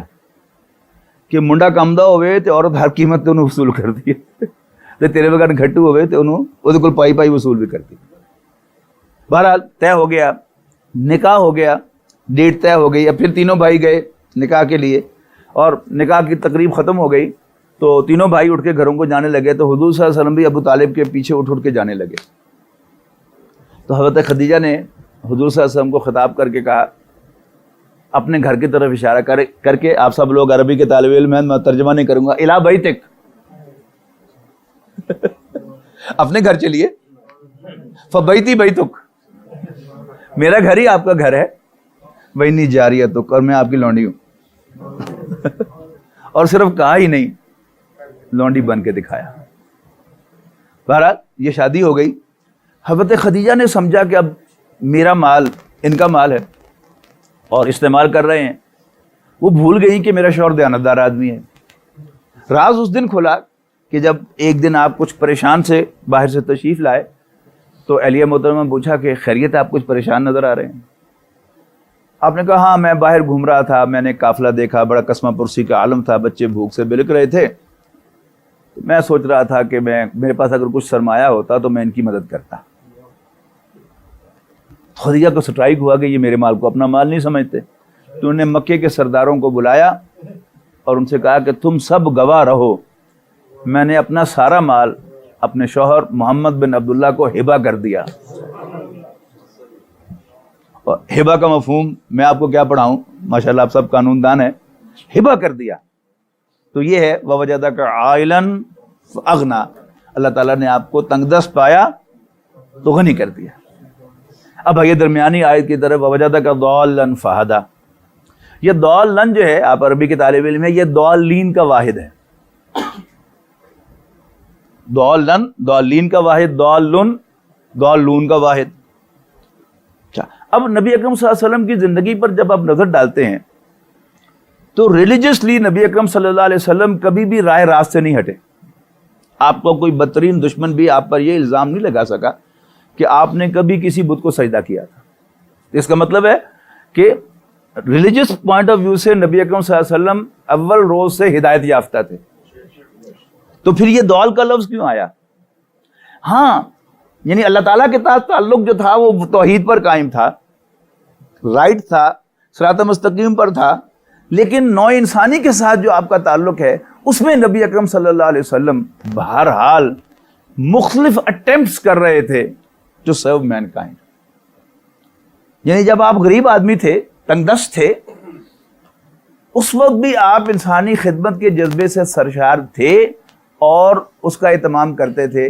کہ منڈا کمدا ہوئے تے عورت ہر قیمت تے انہوں وصول کر دی تے تیرے بغیر گھٹو ہوئے تے انہوں وہ کول پائی پائی وصول بھی کرتی. بہرحال طے ہو گیا، نکاح ہو گیا، ڈیٹ طے ہو گئی. اب پھر تینوں بھائی گئے نکاح کے لیے اور نکاح کی تقریب ختم ہو گئی. تو تینوں بھائی اٹھ کے گھروں کو جانے لگے. تو حضور صلی اللہ علیہ وسلم بھی ابو طالب کے پیچھے اٹھ کے جانے لگے. تو حضرت خدیجہ نے حضور صلی اللہ علیہ وسلم کو خطاب کر کے کہا، اپنے گھر کی طرف اشارہ کر کے، آپ سب لوگ عربی کے طالب علم ہیں میں ترجمہ نہیں کروں گا، الا بیتک، اپنے گھر چلیے، فبیتی بیتک، میرا گھر ہی آپ کا گھر ہے، وانی جاریتک، اور میں آپ کی لونڈی ہوں. اور صرف کہا ہی نہیں، لونڈی بن کے دکھایا. بہرحال یہ شادی ہو گئی. حضرت خدیجہ نے سمجھا کہ اب میرا مال ان کا مال ہے اور استعمال کر رہے ہیں. وہ بھول گئی کہ میرا شوہر دیانتدار آدمی ہے. راز اس دن کھلا کہ جب ایک دن آپ کچھ پریشان سے باہر سے تشریف لائے تو اہلیہ محترمہ پوچھا کہ خیریت ہے، آپ کچھ پریشان نظر آ رہے ہیں؟ آپ نے کہا ہاں میں باہر گھوم رہا تھا، میں نے قافلہ دیکھا، بڑا قسمہ پرسی کا عالم تھا، بچے بھوک سے بلک رہے تھے، میں سوچ رہا تھا کہ میرے پاس اگر کچھ سرمایہ ہوتا تو میں ان کی مدد کرتا. خدیجہ کو سٹرائک ہوا کہ یہ میرے مال کو اپنا مال نہیں سمجھتے. تو انہوں نے مکے کے سرداروں کو بلایا اور ان سے کہا کہ تم سب گواہ رہو، میں نے اپنا سارا مال اپنے شوہر محمد بن عبداللہ کو ہبہ کر دیا. اور ہبہ کا مفہوم میں آپ کو کیا پڑھاؤں، ماشاءاللہ آپ سب قانون دان ہیں. ہبہ کر دیا تو یہ ہے ووجدک عائلا فاغنا، اللہ تعالیٰ نے آپ کو تنگ دست پایا تو غنی کر دیا. اب یہ درمیانی آیت کی طرف ووجدک ضالا فہدی. یہ ضالن جو ہے، آپ عربی کے طالب علم ہے، یہ ضالین کا واحد ہے. ضالن ضالین کا واحد، ضالن ضالون کا واحد. اب نبی اکرم صلی اللہ علیہ وسلم کی زندگی پر جب آپ نظر ڈالتے ہیں تو ریلیجسلی نبی اکرم صلی اللہ علیہ وسلم کبھی بھی رائے راست سے نہیں ہٹے. آپ کو کوئی بدترین دشمن بھی آپ پر یہ الزام نہیں لگا سکا کہ آپ نے کبھی کسی بت کو سجدہ کیا تھا. اس کا مطلب ہے کہ ریلیجس پوائنٹ آف ویو سے نبی اکرم صلی اللہ علیہ وسلم اول روز سے ہدایت یافتہ تھے. تو پھر یہ دول کا لفظ کیوں آیا؟ ہاں یعنی اللہ تعالیٰ کے ساتھ تعلق جو تھا وہ توحید پر قائم تھا، رائٹ تھا، صراط مستقیم پر تھا، لیکن نوع انسانی کے ساتھ جو آپ کا تعلق ہے اس میں نبی اکرم صلی اللہ علیہ وسلم بہرحال مختلف اٹیمپٹس کر رہے تھے ٹو سرو مین کائنڈ. یعنی جب آپ غریب آدمی تھے، تنگ دست تھے، اس وقت بھی آپ انسانی خدمت کے جذبے سے سرشار تھے اور اس کا اہتمام کرتے تھے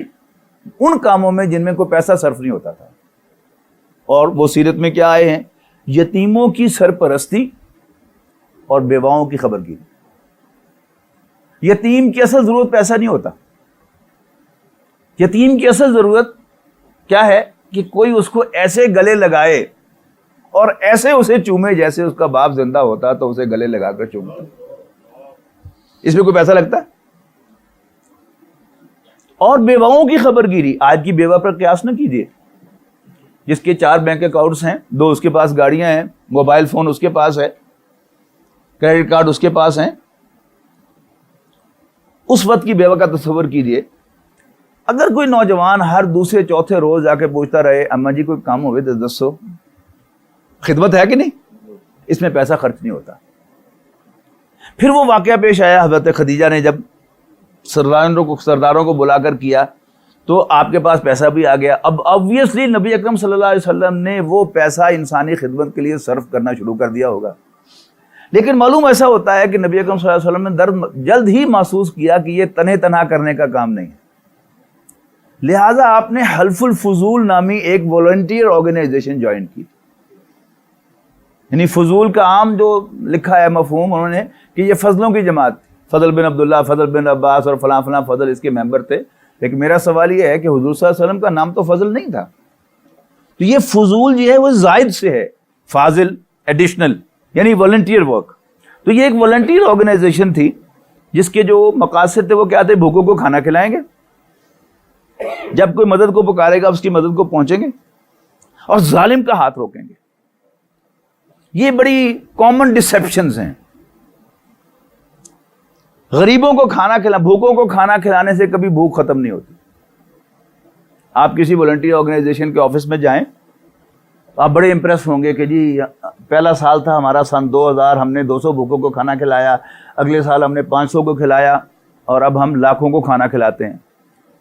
ان کاموں میں جن میں کوئی پیسہ صرف نہیں ہوتا تھا. اور وہ سیرت میں کیا آئے ہیں؟ یتیموں کی سرپرستی اور بیواؤں کی خبرگیری. یتیم کی اصل ضرورت پیسہ نہیں ہوتا. یتیم کی اصل ضرورت کیا ہے کہ کوئی اس کو ایسے گلے لگائے اور ایسے اسے چومے جیسے اس کا باپ زندہ ہوتا تو اسے گلے لگا کر چومتا. اس میں کوئی پیسہ لگتا ہے؟ اور بیواؤں کی خبر گیری. آج کی بیوہ پر قیاس نہ کیجیے. جس کے 4 بینک اکاؤنٹس ہیں، 2 اس کے پاس گاڑیاں ہیں، موبائل فون اس کے پاس ہے، کریڈٹ کارڈ اس کے پاس ہیں، اس وقت کی بیوہ کا تصور کیجیے. اگر کوئی نوجوان ہر دوسرے چوتھے روز جا کے پوچھتا رہے اماں جی کوئی کام ہوئے تو دسو، خدمت ہے کہ نہیں؟ اس میں پیسہ خرچ نہیں ہوتا. پھر وہ واقعہ پیش آیا حضرت خدیجہ نے جب سرداروں کو بلا کر کیا تو آپ کے پاس پیسہ بھی آ گیا. اب آبویسلی نبی اکرم صلی اللہ علیہ وسلم نے وہ پیسہ انسانی خدمت کے لیے صرف کرنا شروع کر دیا ہوگا. لیکن معلوم ایسا ہوتا ہے کہ نبی اکرم صلی اللہ علیہ وسلم نے جلد ہی محسوس کیا کہ یہ تنہا کرنے کا کام نہیں ہے. لہٰذا آپ نے حلف الفضول نامی ایک والنٹیئر آرگنائزیشن جوائن کی. یعنی فضول کا عام جو لکھا ہے مفہوم انہوں نے کہ یہ فضلوں کی جماعت، فضل بن عبداللہ، فضل بن عباس اور فلاں فلاں فضل اس کے ممبر تھے. لیکن میرا سوال یہ ہے کہ حضور صلی اللہ علیہ وسلم کا نام تو فضل نہیں تھا. تو یہ فضول جو ہے وہ زائد سے ہے، فاضل ایڈیشنل یعنی والنٹیئر ورک. تو یہ ایک والنٹیئر آرگنائزیشن تھی جس کے جو مقاصد تھے وہ کیا تھے؟ بھوکوں کو کھانا کھلائیں گے، جب کوئی مدد کو پکارے گا اس کی مدد کو پہنچیں گے، اور ظالم کا ہاتھ روکیں گے. یہ بڑی کامن ڈسیپشنز ہیں. غریبوں کو بھوکوں کو کھانا کھلانے سے کبھی بھوک ختم نہیں ہوتی. آپ کسی والنٹیئر آرگنائزیشن کے آفس میں جائیں، آپ بڑے امپریس ہوں گے کہ جی پہلا سال تھا ہمارا سن 2000، ہم نے 200 بھوکوں کو کھانا کھلایا، اگلے سال ہم نے 500 کو کھلایا، اور اب ہم لاکھوں کو کھانا کھلاتے ہیں.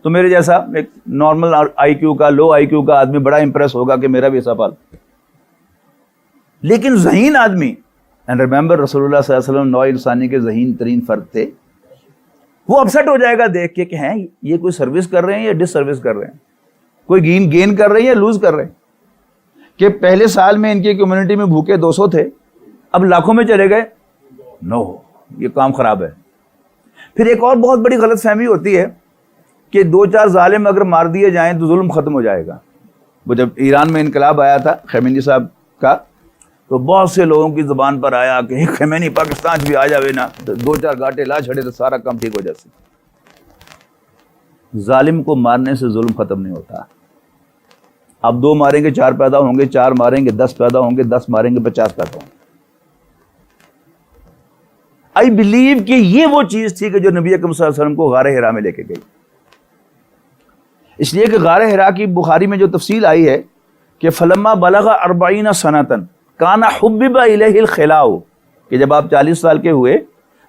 تو میرے جیسا ایک نارمل آئی کیو کا، لو آئی کیو کا آدمی بڑا امپریس ہوگا کہ میرا بھی ایسا پال. لیکن ذہین آدمی، اینڈ ریمبر رسول اللہ صلی اللہ علیہ وسلم نوع انسانی کے ذہین ترین فرد تھے، وہ اپسیٹ ہو جائے گا دیکھ کے کہ ہیں یہ کوئی سروس کر رہے ہیں یا ڈس سروس کر رہے ہیں، کوئی گین کر رہے ہیں یا لوز کر رہے ہیں. کہ پہلے سال میں ان کی کمیونٹی میں بھوکے 200 تھے، اب لاکھوں میں چلے گئے. نو، یہ کام خراب ہے. پھر ایک اور بہت بڑی غلط فہمی ہوتی ہے کہ 2-4 ظالم اگر مار دیے جائیں تو ظلم ختم ہو جائے گا. وہ جب ایران میں انقلاب آیا تھا خمینی صاحب کا، تو بہت سے لوگوں کی زبان پر آیا کہ خمینی پاکستان بھی آ جاوے نا، 2-4 گاٹے لا چھڑے تو سارا کام ٹھیک ہو جاتا. ظالم کو مارنے سے ظلم ختم نہیں ہوتا. آپ 2 ماریں گے 4 پیدا ہوں گے، 4 ماریں گے 10 پیدا ہوں گے، 10 ماریں گے 50 پیدا ہوں گے. آئی بلیو کہ یہ وہ چیز تھی کہ جو نبی اکرم صلی اللہ علیہ وسلم کو غار حرا میں لے کے گئی. اس لیے کہ غار حرا کی بخاری میں جو تفصیل آئی ہے کہ فلما بلغ 40 سنۃ کان حبب الیہ الخلاء، کہ جب آپ 40 سال کے ہوئے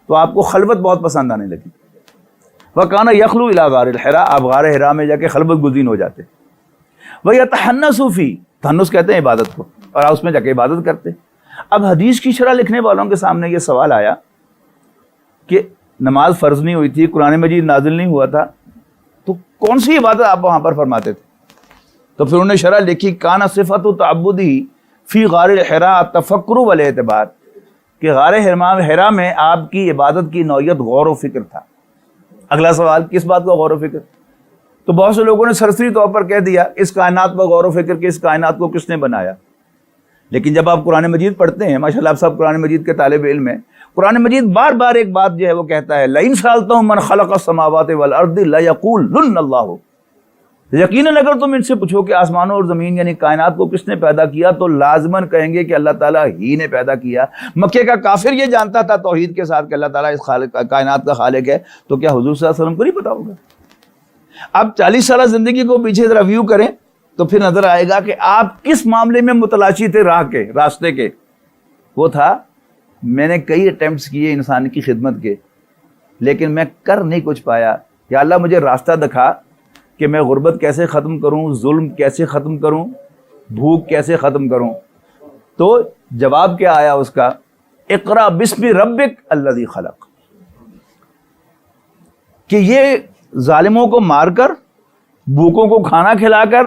تو آپ کو خلوت بہت پسند آنے لگی. وکان یخلو الی غار الحرا، آپ غار حرا میں جا کے خلوت گزین ہو جاتے. ویتحنث فی، تحنث کہتے ہیں عبادت کو، اور آپ اس میں جا کے عبادت کرتے. اب حدیث کی شرح لکھنے والوں کے سامنے یہ سوال آیا کہ نماز فرض نہیں ہوئی تھی، قرآن مجید نازل نہیں ہوا تھا، تو کون سی عبادت آپ وہاں پر فرماتے تھے؟ تو پھر انہوں نے شرح لکھی کان صفت تعبدی فی غار الحرا تفکر والاعتبار، کہ غار حرا میں آپ کی عبادت کی نوعیت غور و فکر تھا. اگلا سوال، کس بات کا غور و فکر؟ تو بہت سے لوگوں نے سرسری طور پر کہہ دیا اس کائنات پر غور و فکر کہ اس کائنات کو کس نے بنایا. لیکن جب آپ قرآن مجید پڑھتے ہیں، ماشاءاللہ آپ سب قرآن مجید کے طالب علم ہیں، قرآن مجید بار بار ایک بات جو ہے وہ کہتا ہے لئن سألتهم من خلق السماوات والارض لیقولن اللہ، یقیناً اگر تم ان سے پوچھو کہ آسمانوں اور زمین یعنی کائنات کو کس نے پیدا کیا تو لازماً کہیں گے کہ اللہ تعالیٰ ہی نے پیدا کیا. مکے کا کافر یہ جانتا تھا توحید کے ساتھ کہ اللہ تعالیٰ اس کائنات کا خالق ہے، تو کیا حضور صلی اللہ علیہ وسلم کو نہیں پتا ہوگا؟ اب 40 سالہ زندگی کو پیچھے ذرا ویو کریں تو پھر نظر آئے گا کہ آپ کس معاملے میں متلاشی تھے راستے کے. وہ تھا میں نے کئی اٹیمپٹس کیے انسان کی خدمت کے، لیکن میں کر نہیں کچھ پایا. یا اللہ مجھے راستہ دکھا کہ میں غربت کیسے ختم کروں، ظلم کیسے ختم کروں، بھوک کیسے ختم کروں. تو جواب کیا آیا اس کا؟ اقرا بسم ربک الذی خلق، کہ یہ ظالموں کو مار کر، بھوکوں کو کھانا کھلا کر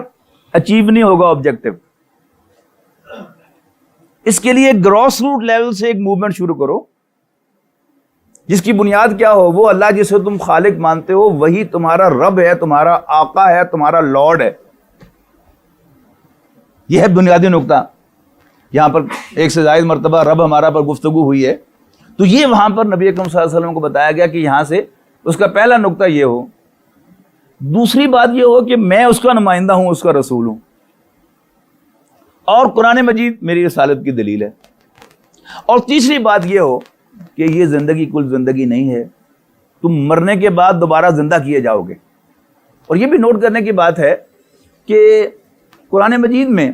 اچیو نہیں ہوگا آبجیکٹو. اس کے لیے گراس روٹ لیول سے ایک موومنٹ شروع کرو جس کی بنیاد کیا ہو؟ وہ اللہ جسے تم خالق مانتے ہو وہی تمہارا رب ہے، تمہارا آقا ہے، تمہارا لارڈ ہے. یہ ہے بنیادی نقطہ. یہاں پر ایک سے زائد مرتبہ رب ہمارا پر گفتگو ہوئی ہے، تو یہ وہاں پر نبی اکرم صلی اللہ علیہ وسلم کو بتایا گیا کہ یہاں سے اس کا پہلا نقطہ یہ ہو۔ دوسری بات یہ ہو کہ میں اس کا نمائندہ ہوں، اس کا رسول ہوں، اور قرآن مجید میری رسالت کی دلیل ہے۔ اور تیسری بات یہ ہو کہ یہ زندگی کل زندگی نہیں ہے، تم مرنے کے بعد دوبارہ زندہ کیے جاؤ گے۔ اور یہ بھی نوٹ کرنے کی بات ہے کہ قرآن مجید میں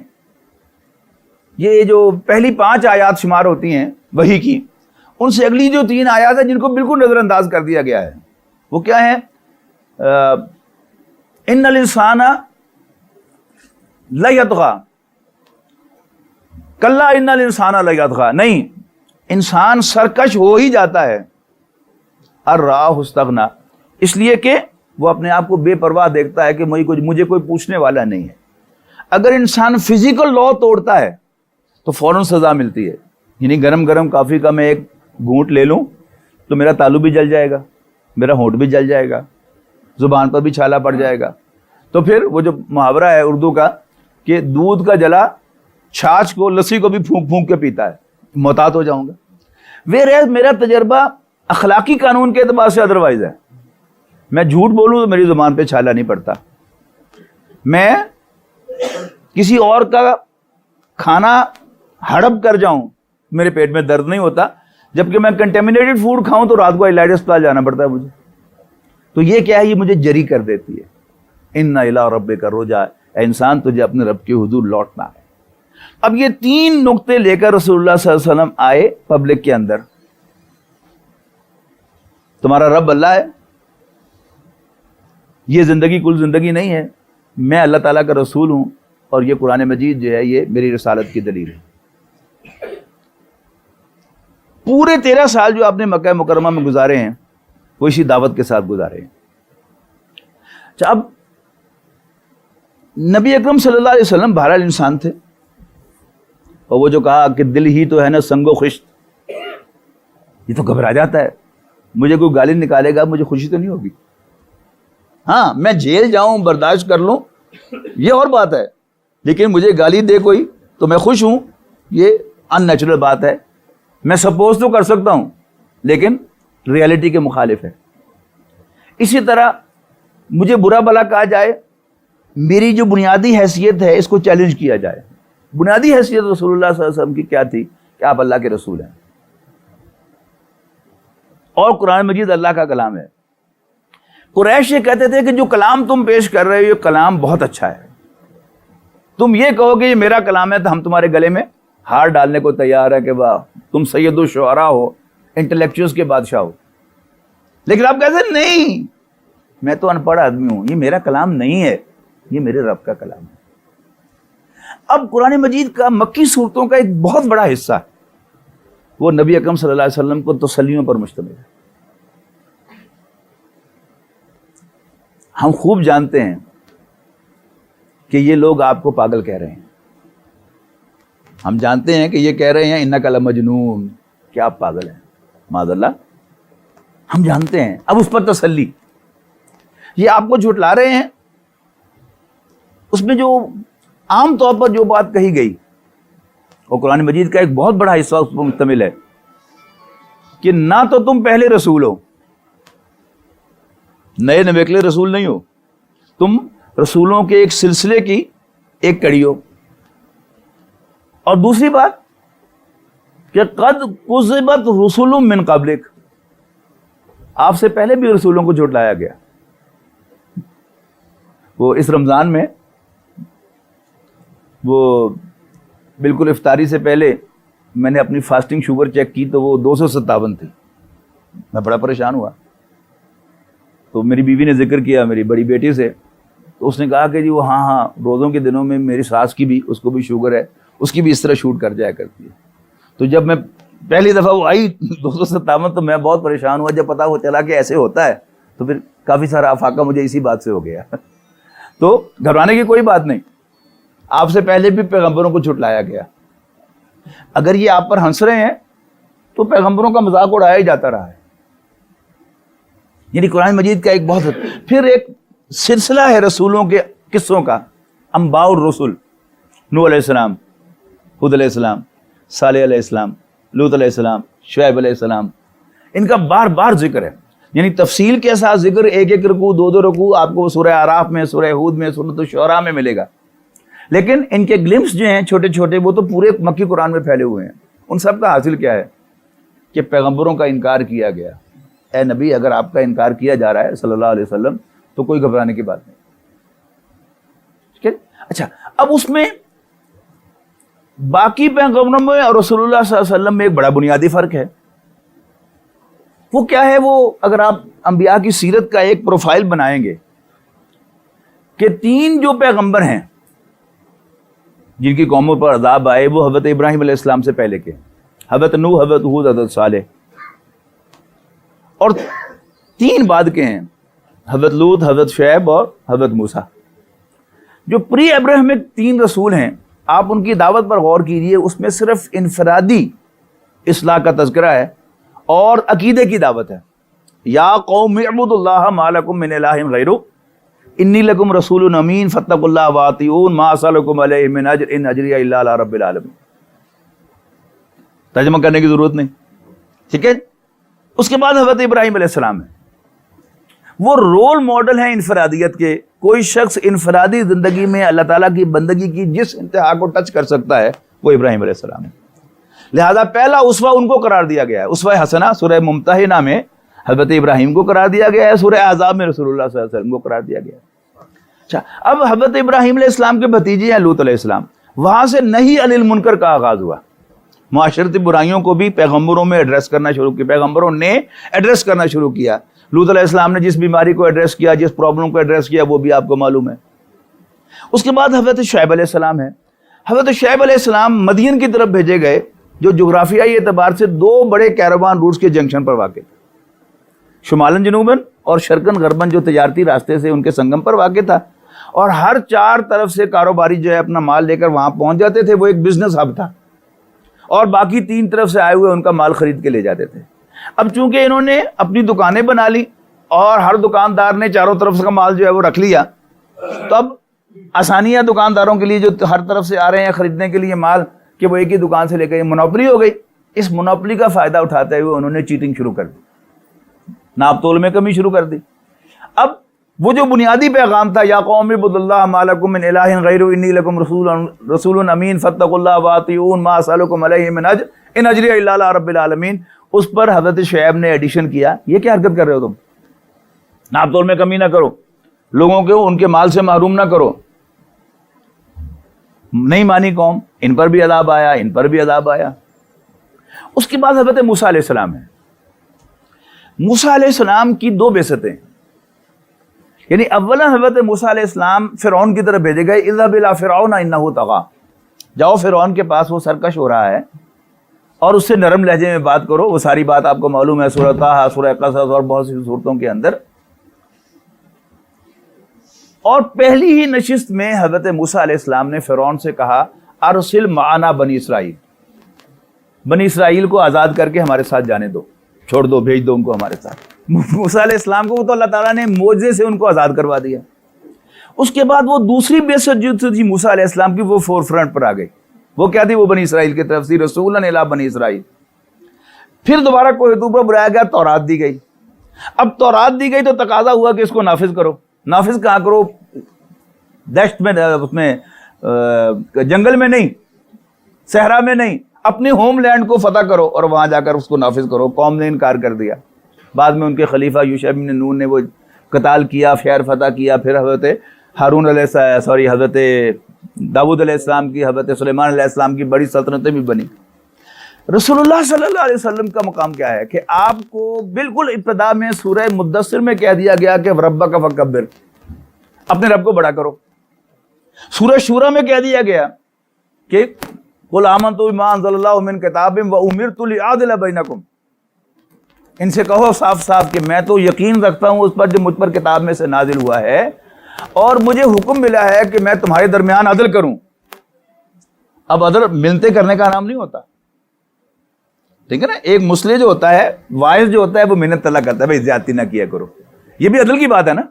یہ جو پہلی 5 آیات شمار ہوتی ہیں وحی کی، ان سے اگلی جو 3 آیات ہیں جن کو بالکل نظر انداز کر دیا گیا ہے، وہ کیا ہے؟ ان الانسان لیطغی، کلا ان الانسان لیطغی، نہیں، انسان سرکش ہو ہی جاتا ہے، الراہ استغنا، اس لیے کہ وہ اپنے آپ کو بے پرواہ دیکھتا ہے کہ مجھے کوئی پوچھنے والا نہیں ہے۔ اگر انسان فزیکل لا توڑتا ہے تو فوراً سزا ملتی ہے، یعنی گرم گرم کافی کا میں ایک گھونٹ لے لوں تو میرا تالو بھی جل جائے گا، میرا ہونٹ بھی جل جائے گا، زبان پر بھی چھالا پڑ جائے گا۔ تو پھر وہ جو محاورہ ہے اردو کا کہ دودھ کا جلا چھاچھ کو، لسی کو بھی پھونک پھونک کے پیتا ہے، محتاط ہو جاؤں گا۔ میرا تجربہ اخلاقی قانون کے اعتبار سے ادروائز ہے، میں جھوٹ بولوں تو میری زبان پہ چھالا نہیں پڑتا، میں کسی اور کا کھانا ہڑپ کر جاؤں میرے پیٹ میں درد نہیں ہوتا، جبکہ میں کنٹیمنیٹڈ فوڈ کھاؤں تو رات کو علاج اسپتال جانا پڑتا ہے مجھے۔ تو یہ کیا ہے؟ یہ مجھے جری کر دیتی ہے۔ ان الی ربک رجع، اے انسان تجھے اپنے رب کے حضور لوٹنا ہے۔ اب یہ 3 نقطے لے کر رسول اللہ صلی اللہ علیہ وسلم آئے پبلک کے اندر۔ تمہارا رب اللہ ہے، یہ زندگی کل زندگی نہیں ہے، میں اللہ تعالیٰ کا رسول ہوں، اور یہ قرآن مجید جو ہے یہ میری رسالت کی دلیل ہے۔ پورے 13 سال جو آپ نے مکہ مکرمہ میں گزارے ہیں وہ اسی دعوت کے ساتھ گزارے ہیں۔ اب نبی اکرم صلی اللہ علیہ وسلم بہرحال انسان تھے، اور وہ جو کہا کہ دل ہی تو ہے نا سنگ و خشت، یہ تو گھبرا جاتا ہے، مجھے کوئی گالی نکالے گا مجھے خوشی تو نہیں ہوگی، ہاں میں جیل جاؤں برداشت کر لوں یہ اور بات ہے، لیکن مجھے گالی دے کوئی تو میں خوش ہوں، یہ ان نیچرل بات ہے، میں سپوز تو کر سکتا ہوں لیکن ریالٹی کے مخالف ہے۔ اسی طرح مجھے برا بھلا کہا جائے، میری جو بنیادی حیثیت ہے اس کو چیلنج کیا جائے۔ بنیادی حیثیت رسول اللہ صلی اللہ علیہ وسلم کی کیا تھی کہ آپ اللہ کے رسول ہیں، اور قرآن مجید اللہ کا کلام ہے۔ قریش یہ کہتے تھے کہ جو کلام تم پیش کر رہے ہو یہ کلام بہت اچھا ہے، تم یہ کہو کہ یہ میرا کلام ہے تو ہم تمہارے گلے میں ہار ڈالنے کو تیار ہے کہ واہ تم سید الشعراء ہو، انٹلیکچوئلز کے بادشاہ ہو۔ لیکن آپ کہتے ہیں نہیں، میں تو ان پڑھ آدمی ہوں، یہ میرا کلام نہیں ہے، یہ میرے رب کا کلام ہے۔ اب قرآن مجید کا مکی صورتوں کا ایک بہت بڑا حصہ وہ نبی اکرم صلی اللہ علیہ وسلم کو تسلیوں پر مشتمل ہے۔ ہم خوب جانتے ہیں کہ یہ لوگ آپ کو پاگل کہہ رہے ہیں، ہم جانتے ہیں کہ یہ کہہ رہے ہیں انک لمجنون، کہ آپ پاگل ہیں، معاذ اللہ، ہم جانتے ہیں۔ اب اس پر تسلی، یہ آپ کو جھٹلا رہے ہیں، اس میں جو عام طور پر جو بات کہی گئی اور قرآن مجید کا ایک بہت بڑا حصہ اس پر مشتمل ہے کہ نہ تو تم پہلے رسول ہو، نئے نویکلے رسول نہیں ہو، تم رسولوں کے ایک سلسلے کی ایک کڑی ہو، اور دوسری بات کہ قد کذبت رسل من قبلک، آپ سے پہلے بھی رسولوں کو جھٹلایا گیا۔ وہ اس رمضان میں وہ بالکل افطاری سے پہلے میں نے اپنی فاسٹنگ شوگر چیک کی تو وہ 257 تھی، میں بڑا پریشان ہوا، تو میری بیوی نے ذکر کیا میری بڑی بیٹی سے، تو اس نے کہا کہ جی وہ ہاں روزوں کے دنوں میں میری ساس کی بھی، اس کو بھی شوگر ہے، اس کی بھی اس طرح شوٹ کر جایا کرتی ہے۔ تو جب میں پہلی دفعہ وہ آئی 257 تو میں بہت پریشان ہوا، جب پتا وہ چلا کہ ایسے ہوتا ہے تو پھر کافی سارا افاقہ مجھے اسی بات سے ہو گیا۔ تو گھبرانے کی کوئی بات نہیں، آپ سے پہلے بھی پیغمبروں کو جھٹلایا گیا، اگر یہ آپ پر ہنس رہے ہیں تو پیغمبروں کا مذاق اڑایا ہی جاتا رہا ہے۔ یعنی قرآن مجید کا ایک بہت پھر ایک سلسلہ ہے رسولوں کے قصوں کا، انباء الرسل، نوح علیہ السلام، ہود علیہ السلام، صالح علیہ السلام، لوط علیہ السلام، شعیب علیہ السلام، ان کا بار بار ذکر ہے، یعنی تفصیل کے ساتھ ذکر، ایک ایک رکوع، دو دو رکوع آپ کو سورہ اعراف میں، سورہ ہود میں، سورۃ الشعراء میں ملے گا، لیکن ان کے گلمپس جو ہیں چھوٹے چھوٹے وہ تو پورے مکی قرآن میں پھیلے ہوئے ہیں۔ ان سب کا حاصل کیا ہے کہ پیغمبروں کا انکار کیا گیا۔ اے نبی، اگر آپ کا انکار کیا جا رہا ہے صلی اللہ علیہ وسلم تو کوئی گھبرانے کی بات نہیں، ٹھیک ہے؟ اچھا، اب اس میں باقی پیغمبروں میں اور رسول اللہ صلی اللہ علیہ وسلم میں ایک بڑا بنیادی فرق ہے۔ وہ کیا ہے؟ وہ اگر آپ انبیاء کی سیرت کا ایک پروفائل بنائیں گے کہ 3 جو پیغمبر ہیں جن کی قوموں پر عذاب آئے وہ حضرت ابراہیم علیہ السلام سے پہلے کے، حضرت نوح، حضرت ہود، حضرت صالح، اور 3 بعد کے ہیں، حضرت لوط، حضرت شعیب اور حضرت موسیٰ۔ جو پری ابراہیمک 3 رسول ہیں، آپ ان کی دعوت پر غور کیجئے، اس میں صرف انفرادی اصلاح کا تذکرہ ہے اور عقیدے کی دعوت ہے۔ یا قوم اعبدوا اللہ ما لکم من الہ غیرہ انی لکم رسول امین فاتقوا اللہ واطیعون ما اسألکم علیہ من اجر ان اجریہ الا علی رب العالمین۔ ترجمہ کرنے کی ضرورت نہیں، ٹھیک ہے؟ اس کے بعد حضرت ابراہیم علیہ السلام ہے، وہ رول ماڈل ہیں انفرادیت کے۔ کوئی شخص انفرادی زندگی میں اللہ تعالیٰ کی بندگی کی جس انتہا کو ٹچ کر سکتا ہے وہ ابراہیم علیہ السلام ہے، لہذا پہلا اسوہ ان کو قرار دیا گیا ہے۔ اسوہ حسنہ سورہ ممتحنہ میں حضرت ابراہیم کو قرار دیا گیا ہے، سورہ احزاب میں رسول اللہ صلی اللہ علیہ وسلم کو قرار دیا گیا ہے۔ اچھا، اب حضرت ابراہیم علیہ السلام کے بھتیجے ہیں لوط علیہ السلام، وہاں سے نہی عن المنکر کا آغاز ہوا، معاشرتی برائیوں کو بھی پیغمبروں میں ایڈریس کرنا شروع کیا، پیغمبروں نے ایڈریس کرنا شروع کیا۔ لوط علیہ السلام نے جس بیماری کو ایڈریس کیا، جس پرابلم کو ایڈریس کیا، وہ بھی آپ کو معلوم ہے۔ اس کے بعد حضرت شعیب علیہ السلام ہے۔ حضرت شعیب علیہ السلام مدین کی طرف بھیجے گئے، جو جغرافیائی اعتبار سے 2 بڑے کیروان روٹس کے جنکشن پر واقع تھا، شمالن جنوباً اور شرقن غرباً، جو تجارتی راستے سے ان کے سنگم پر واقع تھا، اور ہر 4 طرف سے کاروباری جو ہے اپنا مال لے کر وہاں پہنچ جاتے تھے، وہ ایک بزنس ہب تھا، اور باقی 3 طرف سے آئے ہوئے ان کا مال خرید کے لے جاتے تھے۔ اب چونکہ انہوں نے اپنی دکانیں بنا لی اور ہر دکاندار نے چاروں طرف سے کا مال جو ہے وہ رکھ لیا، تو اب آسانیاں دکانداروں کے لیے جو ہر طرف سے آ رہے ہیں خریدنے کے لیے مال، کہ وہ ایک ہی دکان سے لے کے منوپلی ہو گئی۔ اس منوپلی کا فائدہ اٹھاتے ہوئے انہوں نے چیٹنگ شروع کر دی، ناپ تول میں کمی شروع کر دی۔ اب وہ جو بنیادی پیغام تھا، یا قوم اعبدوا اللہ ما لکم من الہ غیرہ انی لکم رسول امین فاتقوا اللہ واطیعون ما اسألکم علیہ من اجر ان اجریہ الا علی رب العالمین، اس پر حضرت شعیب نے ایڈیشن کیا، یہ کیا حرکت کر رہے ہو تم؟ ناپ تول میں کمی نہ کرو، لوگوں کو ان کے مال سے محروم نہ کرو۔ نہیں مانی قوم، ان پر بھی عذاب آیا، ان پر بھی عذاب آیا۔ اس کے بعد حضرت موسیٰ علیہ السلام ہے۔ موسیٰ علیہ السلام کی 2 بعثتیں، یعنی اولا حضرت موسیٰ علیہ السلام فرعون کی طرف بھیجے گئے، اذهب الى فرعون انه طغى، جاؤ فرعون کے پاس، وہ سرکش ہو رہا ہے، اور اس سے نرم لہجے میں بات کرو۔ وہ ساری بات آپ کو معلوم ہے سورہ طٰہٰ، سورہ قصص اور بہت سی صورتوں کے اندر۔ اور پہلی ہی نشست میں حضرت موسیٰ علیہ السلام نے فرعون سے کہا، ارسل معنا بنی اسرائیل، بنی اسرائیل کو آزاد کر کے ہمارے ساتھ جانے دو، چھوڑ دو، بھیج دو ان کو ہمارے ساتھ۔ موسیٰ علیہ السلام کو تو اللہ تعالیٰ نے معجزے سے ان کو آزاد کروا دیا۔ اس کے بعد وہ دوسری بعثت جو تھی موسیٰ علیہ السلام کی، وہ فور فرنٹ پر آ گئی۔ وہ کیا تھی؟ وہ بنی اسرائیل کی طرف سے رسولاً الی بنی اسرائیل۔ پھر دوبارہ کوہ طور پر بلایا گیا، تورات دی گئی۔ اب تورات دی گئی تو تقاضا ہوا کہ اس کو نافذ کرو۔ نافذ کہاں کرو؟ دشت میں، اس میں جنگل میں نہیں، صحرا میں نہیں، اپنے ہوم لینڈ کو فتح کرو اور وہاں جا کر اس کو نافذ کرو۔ قوم نے انکار کر دیا۔ بعد میں ان کے خلیفہ یوشع بن نون نے وہ قتال کیا، فیر فتح کیا۔ پھر حضرت ہارون حضرت داؤد علیہ السلام کی، حضرت سلیمان علیہ السلام کی بڑی سلطنتیں بھی بنی۔ رسول اللہ صلی اللہ علیہ وسلم کا مقام کیا ہے کہ آپ کو بالکل ابتدا میں سورہ مدثر میں کہہ دیا گیا کہ ربک فکبر، اپنے رب کو بڑا کرو۔ سورہ شورى میں کہہ دیا گیا کہ قل آمنت بما انزل اللہ من کتاب وامرت لأعدل بینکم، ان سے کہو صاف صاف کہ میں تو یقین رکھتا ہوں اس پر جو مجھ پر کتاب میں سے نازل ہوا ہے، اور مجھے حکم ملا ہے کہ میں تمہارے درمیان عدل کروں۔ اب عدل ملتے کرنے کا نام نہیں ہوتا، ٹھیک ہے نا؟ ایک مسلح جو ہوتا ہے، وائز جو ہوتا ہے، وہ محنت طلب کرتا ہے، بھائی زیادتی نہ کیا کرو، یہ بھی عدل کی بات ہے نا۔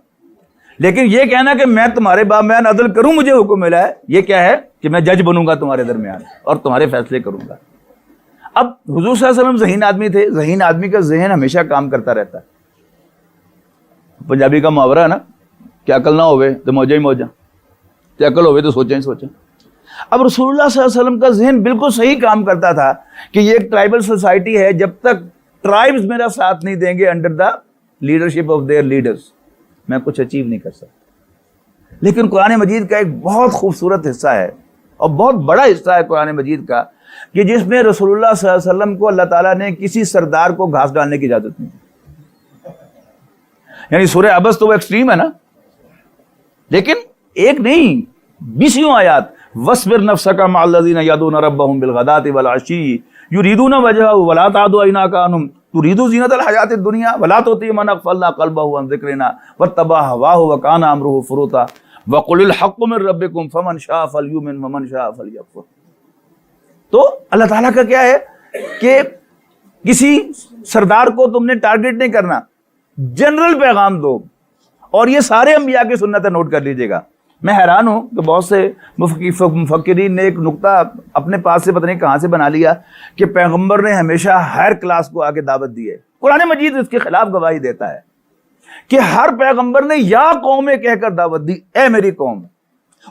لیکن یہ کہنا کہ میں تمہارے درمیان عدل کروں، مجھے حکم ملا ہے، یہ کیا ہے کہ میں جج بنوں گا تمہارے درمیان اور تمہارے فیصلے کروں گا۔ اب حضور صلی اللہ علیہ وسلم ذہین آدمی تھے، ذہین آدمی کا ذہن ہمیشہ کام کرتا رہتا ہے. پنجابی کا محاورہ ہے نا کہ عقل نہ ہوئے تو موجہ ہی موجہ، کہ عقل ہوئے تو سوچیں ہی سوچیں. اب رسول اللہ صلی اللہ علیہ وسلم کا ذہن بالکل صحیح کام کرتا تھا کہ یہ ایک ٹرائبل سوسائٹی ہے، جب تک ٹرائبز میرا ساتھ نہیں دیں گے under the leadership of their leaders, میں کچھ اچیو نہیں کر سکتا. لیکن قرآن مجید کا ایک بہت خوبصورت حصہ ہے اور بہت بڑا حصہ ہے قرآن مجید کا کہ جس میں رسول اللہ صلی اللہ علیہ وسلم کو اللہ تعالیٰ نے کسی سردار کو گھاس ڈالنے کی اجازت نہیں دی. یعنی سورہ عبس تو وہ ایکسٹریم ہے نا، لیکن ایک نہیں 20 آیات. وَاصْبِرْ نَفْسَكَ مَعَ الَّذِينَ يَدْعُونَ رَبَّهُمْ بِالْغَدَاةِ وَالْعَشِيِّ يُرِيدُونَ وَجْهَهُ وَلَا تَعْدُ عَيْنَاكَ عَنْهُمْ تُرِيدُ زِينَةَ الْحَيَاةِ الدُّنْيَا وَلَا تُطِعْ مَنْ أَغْفَلْنَا قَلْبَهُ عَنْ ذِكْرِنَا وَاتَّبَعَ هَوَاهُ وَكَانَ أَمْرُهُ فُرُطًا وَقُلِ الْحَقُّ مِنْ رَبِّكُمْ فَمَنْ شَاءَ فَلْيُؤْمِنْ وَمَنْ شَاءَ فَلْيَكْفُرْ. تو اللہ تعالیٰ کا کیا ہے کہ کسی سردار کو تم نے ٹارگٹ نہیں کرنا، جنرل پیغام دو. اور یہ سارے انبیاء کی سنت ہے، نوٹ کر لیجئے گا. میں حیران ہوں کہ بہت سے مفکرین نے ایک نقطہ اپنے پاس سے پتہ نہیں کہاں سے بنا لیا کہ پیغمبر نے ہمیشہ ہر کلاس کو آگے دعوت دی ہے. قرآن مجید اس کے خلاف گواہی دیتا ہے کہ ہر پیغمبر نے یا قوم کہہ کر دعوت دی، اے میری قوم.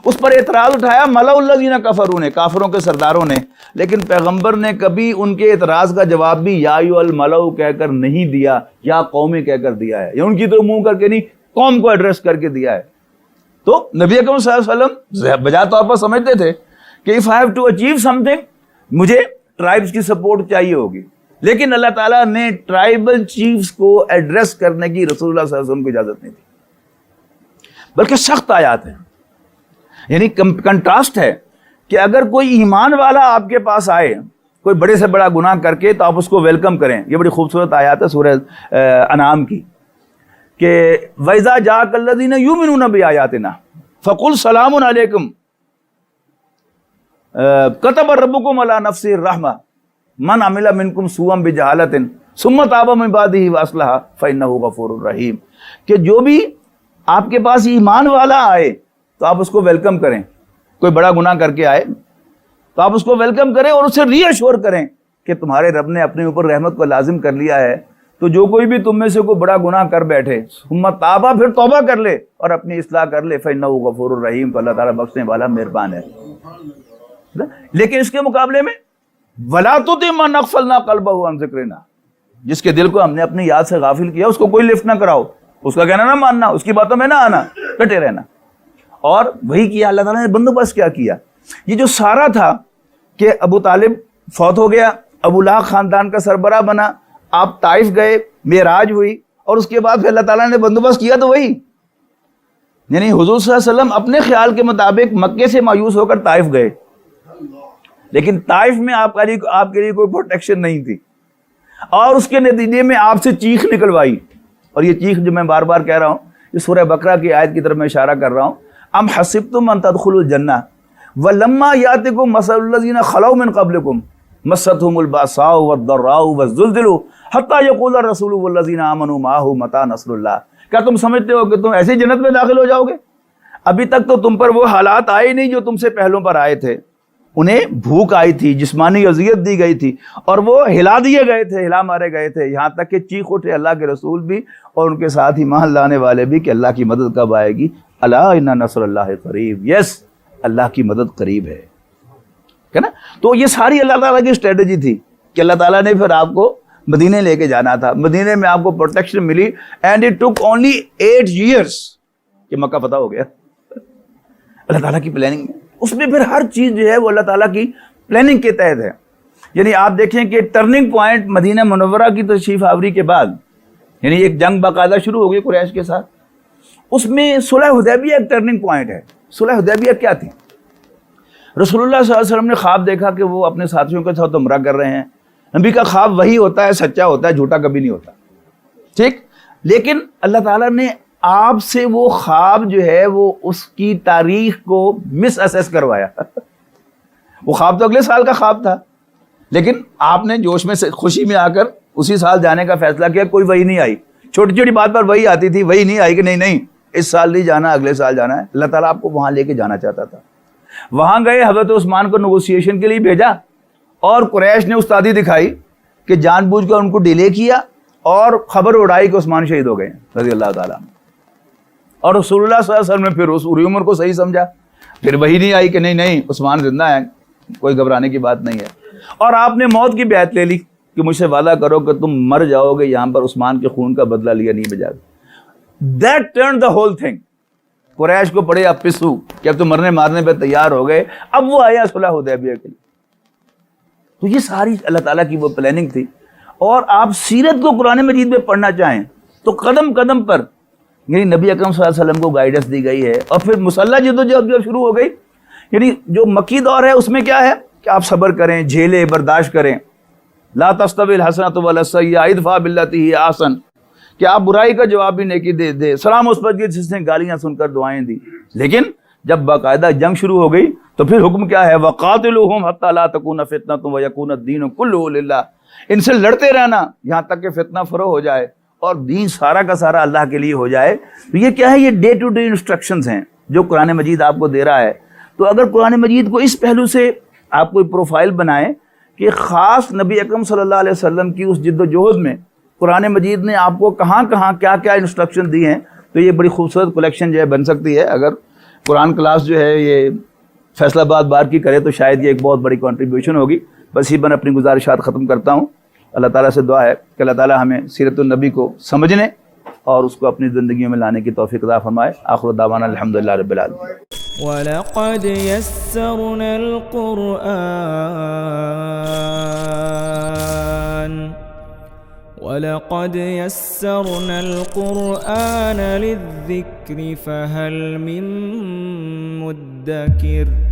اس پر اعتراض اٹھایا ملأ الذین کفروا نے، کافروں کے سرداروں نے، لیکن پیغمبر نے کبھی ان کے اعتراض کا جواب بھی یا ایھا الملأ کہہ کر نہیں دیا، یا قوم کہہ کر دیا ہے، یا ان کی طرف منہ کر کے نہیں، قوم کو ایڈریس کر کے دیا ہے. تو نبی اکرم صلی اللہ علیہ وسلم بجا طور پر سمجھتے تھے کہ if I have to achieve something مجھے ٹرائبز کی سپورٹ چاہیے ہوگی، لیکن اللہ تعالیٰ نے ٹرائبل چیفز کو ایڈریس کرنے کی رسول اللہ صلی اللہ علیہ وسلم کو اجازت نہیں دی، بلکہ سخت آیات ہیں. یعنی کنٹراسٹ ہے کہ اگر کوئی ایمان والا آپ کے پاس آئے کوئی بڑے سے بڑا گناہ کر کے تو آپ اس کو ویلکم کریں. یہ بڑی خوبصورت آیات ہے سورہ انعام کی کہ وَإِذَا جَاءَكَ الَّذِينَ يُؤْمِنُونَ بِآيَاتِنَا فَقُلْ سَلَامٌ عَلَيْكُمْ كَتَبَ رَبُّكُمْ عَلَى نَفْسِهِ الرَّحْمَةَ مَنْ عَمِلَ مِنْكُمْ سُوءًا بِجَهَالَةٍ ثُمَّ تَابَ مِنْ بَعْدِهِ وَأَصْلَحَ فَإِنَّهُ غَفُورٌ رَحِيمٌ. کہ جو بھی آپ کے پاس ایمان والا آئے تو آپ اس کو ویلکم کریں. کوئی بڑا گناہ کر کے آئے تو آپ اس کو ویلکم کریں اور اسے ری ایشور کریں کہ تمہارے رب نے اپنے اوپر رحمت کو لازم کر لیا ہے. تو جو کوئی بھی تم میں سے کوئی بڑا گناہ کر بیٹھے ثم تابا، پھر توبہ کر لے اور اپنی اصلاح کر لے، فإنہ غفور الرحیم، تو اللہ تعالیٰ بخشنے والا مہربان ہے. لیکن اس کے مقابلے میں ولا تطع من اغفلنا قلبہ عن ذکرنا، جس کے دل کو ہم نے اپنی یاد سے غافل کیا اس کو کوئی لفٹ نہ کراؤ، اس کا کہنا نہ ماننا، اس کی باتوں میں نہ آنا، ڈٹے رہنا. اور وہی کیا اللہ تعالیٰ نے بندوبست کیا کیا. یہ جو سارا تھا کہ ابو طالب فوت ہو گیا، ابو لہب خاندان کا سربراہ بنا، آپ طائف گئے، معراج ہوئی، اور اس کے بعد پھر اللہ تعالیٰ نے بندوبست کیا تو وہی. یعنی حضور صلی اللہ علیہ وسلم اپنے خیال کے مطابق مکے سے مایوس ہو کر طائف گئے، لیکن طائف میں آپ کے لیے کوئی پروٹیکشن نہیں تھی، اور اس کے نتیجے میں آپ سے چیخ نکلوائی. اور یہ چیخ جو میں بار بار کہہ رہا ہوں، یہ سورہ بقرہ کی آیت کی طرف میں اشارہ کر رہا ہوں. ام حسبتم ان تدخلوا الجنہ ولما یاتکم مثل الذین خلوا من قبلکم مستهم الباساء والضراء والزلزلوا حتى يقول الرسول والذین آمنوا معه متى نصر اللہ. کیا تم سمجھتے ہو کہ تم ایسے جنت میں داخل ہو جاؤ گے؟ ابھی تک تو تم پر وہ حالات آئے نہیں جو تم سے پہلوں پر آئے تھے. انہیں بھوک آئی تھی، جسمانی اذیت دی گئی تھی، اور وہ ہلا دیے گئے تھے، ہلا مارے گئے تھے، یہاں تک کہ چیخ اٹھے اللہ کے رسول بھی اور ان کے ساتھ ایمان لانے والے بھی کہ اللہ کی مدد کب آئے گی. الا ان نصر اللہ قریب، یس اللہ کی مدد قریب ہے نا. تو یہ ساری اللہ تعالیٰ کی اسٹریٹجی تھی کہ اللہ تعالیٰ نے پھر آپ کو مدینے لے کے جانا تھا. مدینے میں آپ کو پروٹیکشن ملی، and it took only 8 years کہ مکہ فتح ہو گیا. اللہ تعالیٰ کی پلاننگ میں، اس میں پھر ہر چیز جو ہے وہ اللہ تعالیٰ کی پلاننگ کے تحت ہے. یعنی آپ دیکھیں کہ ٹرننگ پوائنٹ مدینہ منورہ کی تشریف آوری کے بعد، یعنی ایک جنگ باقاعدہ شروع ہو گئی قریش کے ساتھ، اس میں صلح حدیبیہ ایک ٹرننگ پوائنٹ ہے. صلح حدیبیہ کیا تھی؟ رسول اللہ صلی اللہ علیہ وسلم نے خواب دیکھا کہ وہ اپنے ساتھیوں کے ساتھ عمرہ کر رہے ہیں. نبی کا خواب وہی ہوتا ہے، سچا ہوتا ہے، جھوٹا کبھی نہیں ہوتا، ٹھیک. لیکن اللہ تعالیٰ نے آپ سے وہ خواب جو ہے وہ اس کی تاریخ کو مس اسیس کروایا. وہ خواب تو اگلے سال کا خواب تھا، لیکن آپ نے جوش میں سے خوشی میں آ کر اسی سال جانے کا فیصلہ کیا. کوئی وحی نہیں آئی، چھوٹی چھوٹی بات پر وحی آتی تھی، وحی نہیں آئی کہ نہیں اس سال نہیں جانا، اگلے سال جانا ہے. اللہ تعالیٰ آپ کو وہاں لے کے جانا چاہتا تھا. وہاں گئے، حضرت عثمان کو نیگوسیشن کے لیے بھیجا، اور قریش نے استادی دکھائی کہ جان بوجھ کر ان کو ڈیلے کیا اور خبر اڑائی کہ عثمان شہید ہو گئے رضی اللہ تعالیٰ عنہ. اور رسول اللہ صلی اللہ علیہ وسلم نے پھر اس اوری عمر کو صحیح سمجھا, پھر وہی نہیں آئی کہ نہیں عثمان زندہ ہے, کوئی گھبرانے کی بات نہیں ہے. اور آپ نے موت کی بیعت لے لی کہ مجھ سے وعدہ کرو کہ تم مر جاؤ گے یہاں پر عثمان کے خون کا بدلہ لیا نہیں بجا. That turned the whole thing. قریش کو پڑے اب پسو کہ اب تو مرنے مارنے پہ تیار ہو گئے. اب وہ آیا صلح حدیبیہ کے لیے. تو یہ ساری اللہ تعالیٰ کی وہ پلاننگ تھی. اور آپ سیرت کو قرآن مجید میں پڑھنا چاہیں تو قدم قدم پر یعنی نبی اکرم صلی اللہ علیہ وسلم کو گائیڈنس دی گئی ہے. اور پھر مسلح جدوجہد جب شروع ہو گئی, یعنی جو مکی دور ہے اس میں کیا ہے کہ آپ صبر کریں, جھیلیں, برداشت کریں. لا تستوی الحسنۃ ولا السیئۃ ادفع باللتی ہی احسن, کہ آپ برائی کا جواب بھی نیکی دے دے. سلام اس پر جس نے گالیاں سن کر دعائیں دی. لیکن جب باقاعدہ جنگ شروع ہو گئی تو پھر حکم کیا ہے, وقاتلوہم حتی لا تکون فتنۃ ویکون الدین کلہ للہ. ان سے لڑتے رہنا یہاں تک کہ فتنہ فروغ ہو جائے اور دین سارا کا سارا اللہ کے لیے ہو جائے. تو یہ کیا ہے, یہ ڈے ٹو ڈے انسٹرکشنز ہیں جو قرآن مجید آپ کو دے رہا ہے. تو اگر قرآن مجید کو اس پہلو سے آپ کوئی پروفائل بنائیں کہ خاص نبی اکرم صلی اللہ علیہ وسلم کی اس جد و جہد میں قرآن مجید نے آپ کو کہاں کہاں کیا کیا انسٹرکشن دی ہیں, تو یہ بڑی خوبصورت کلیکشن جو ہے بن سکتی ہے. اگر قرآن کلاس جو ہے یہ فیصل آباد بار کی کرے تو شاید یہ ایک بہت بڑی کنٹریبیوشن ہوگی. بس یہ میں اپنی گزارشات ختم کرتا ہوں. اللہ تعالیٰ سے دعا ہے کہ اللہ تعالیٰ ہمیں سیرت النبی کو سمجھنے اور اس کو اپنی زندگیوں میں لانے کی توفیق عطا فرمائے. آخر دعوانا الحمدللہ رب العالمین. وَلَقَدْ يَسَّرْنَا الْقُرْآنَ لِلذِّكْرِ فَهَلْ مِن مُّدَّكِرٍ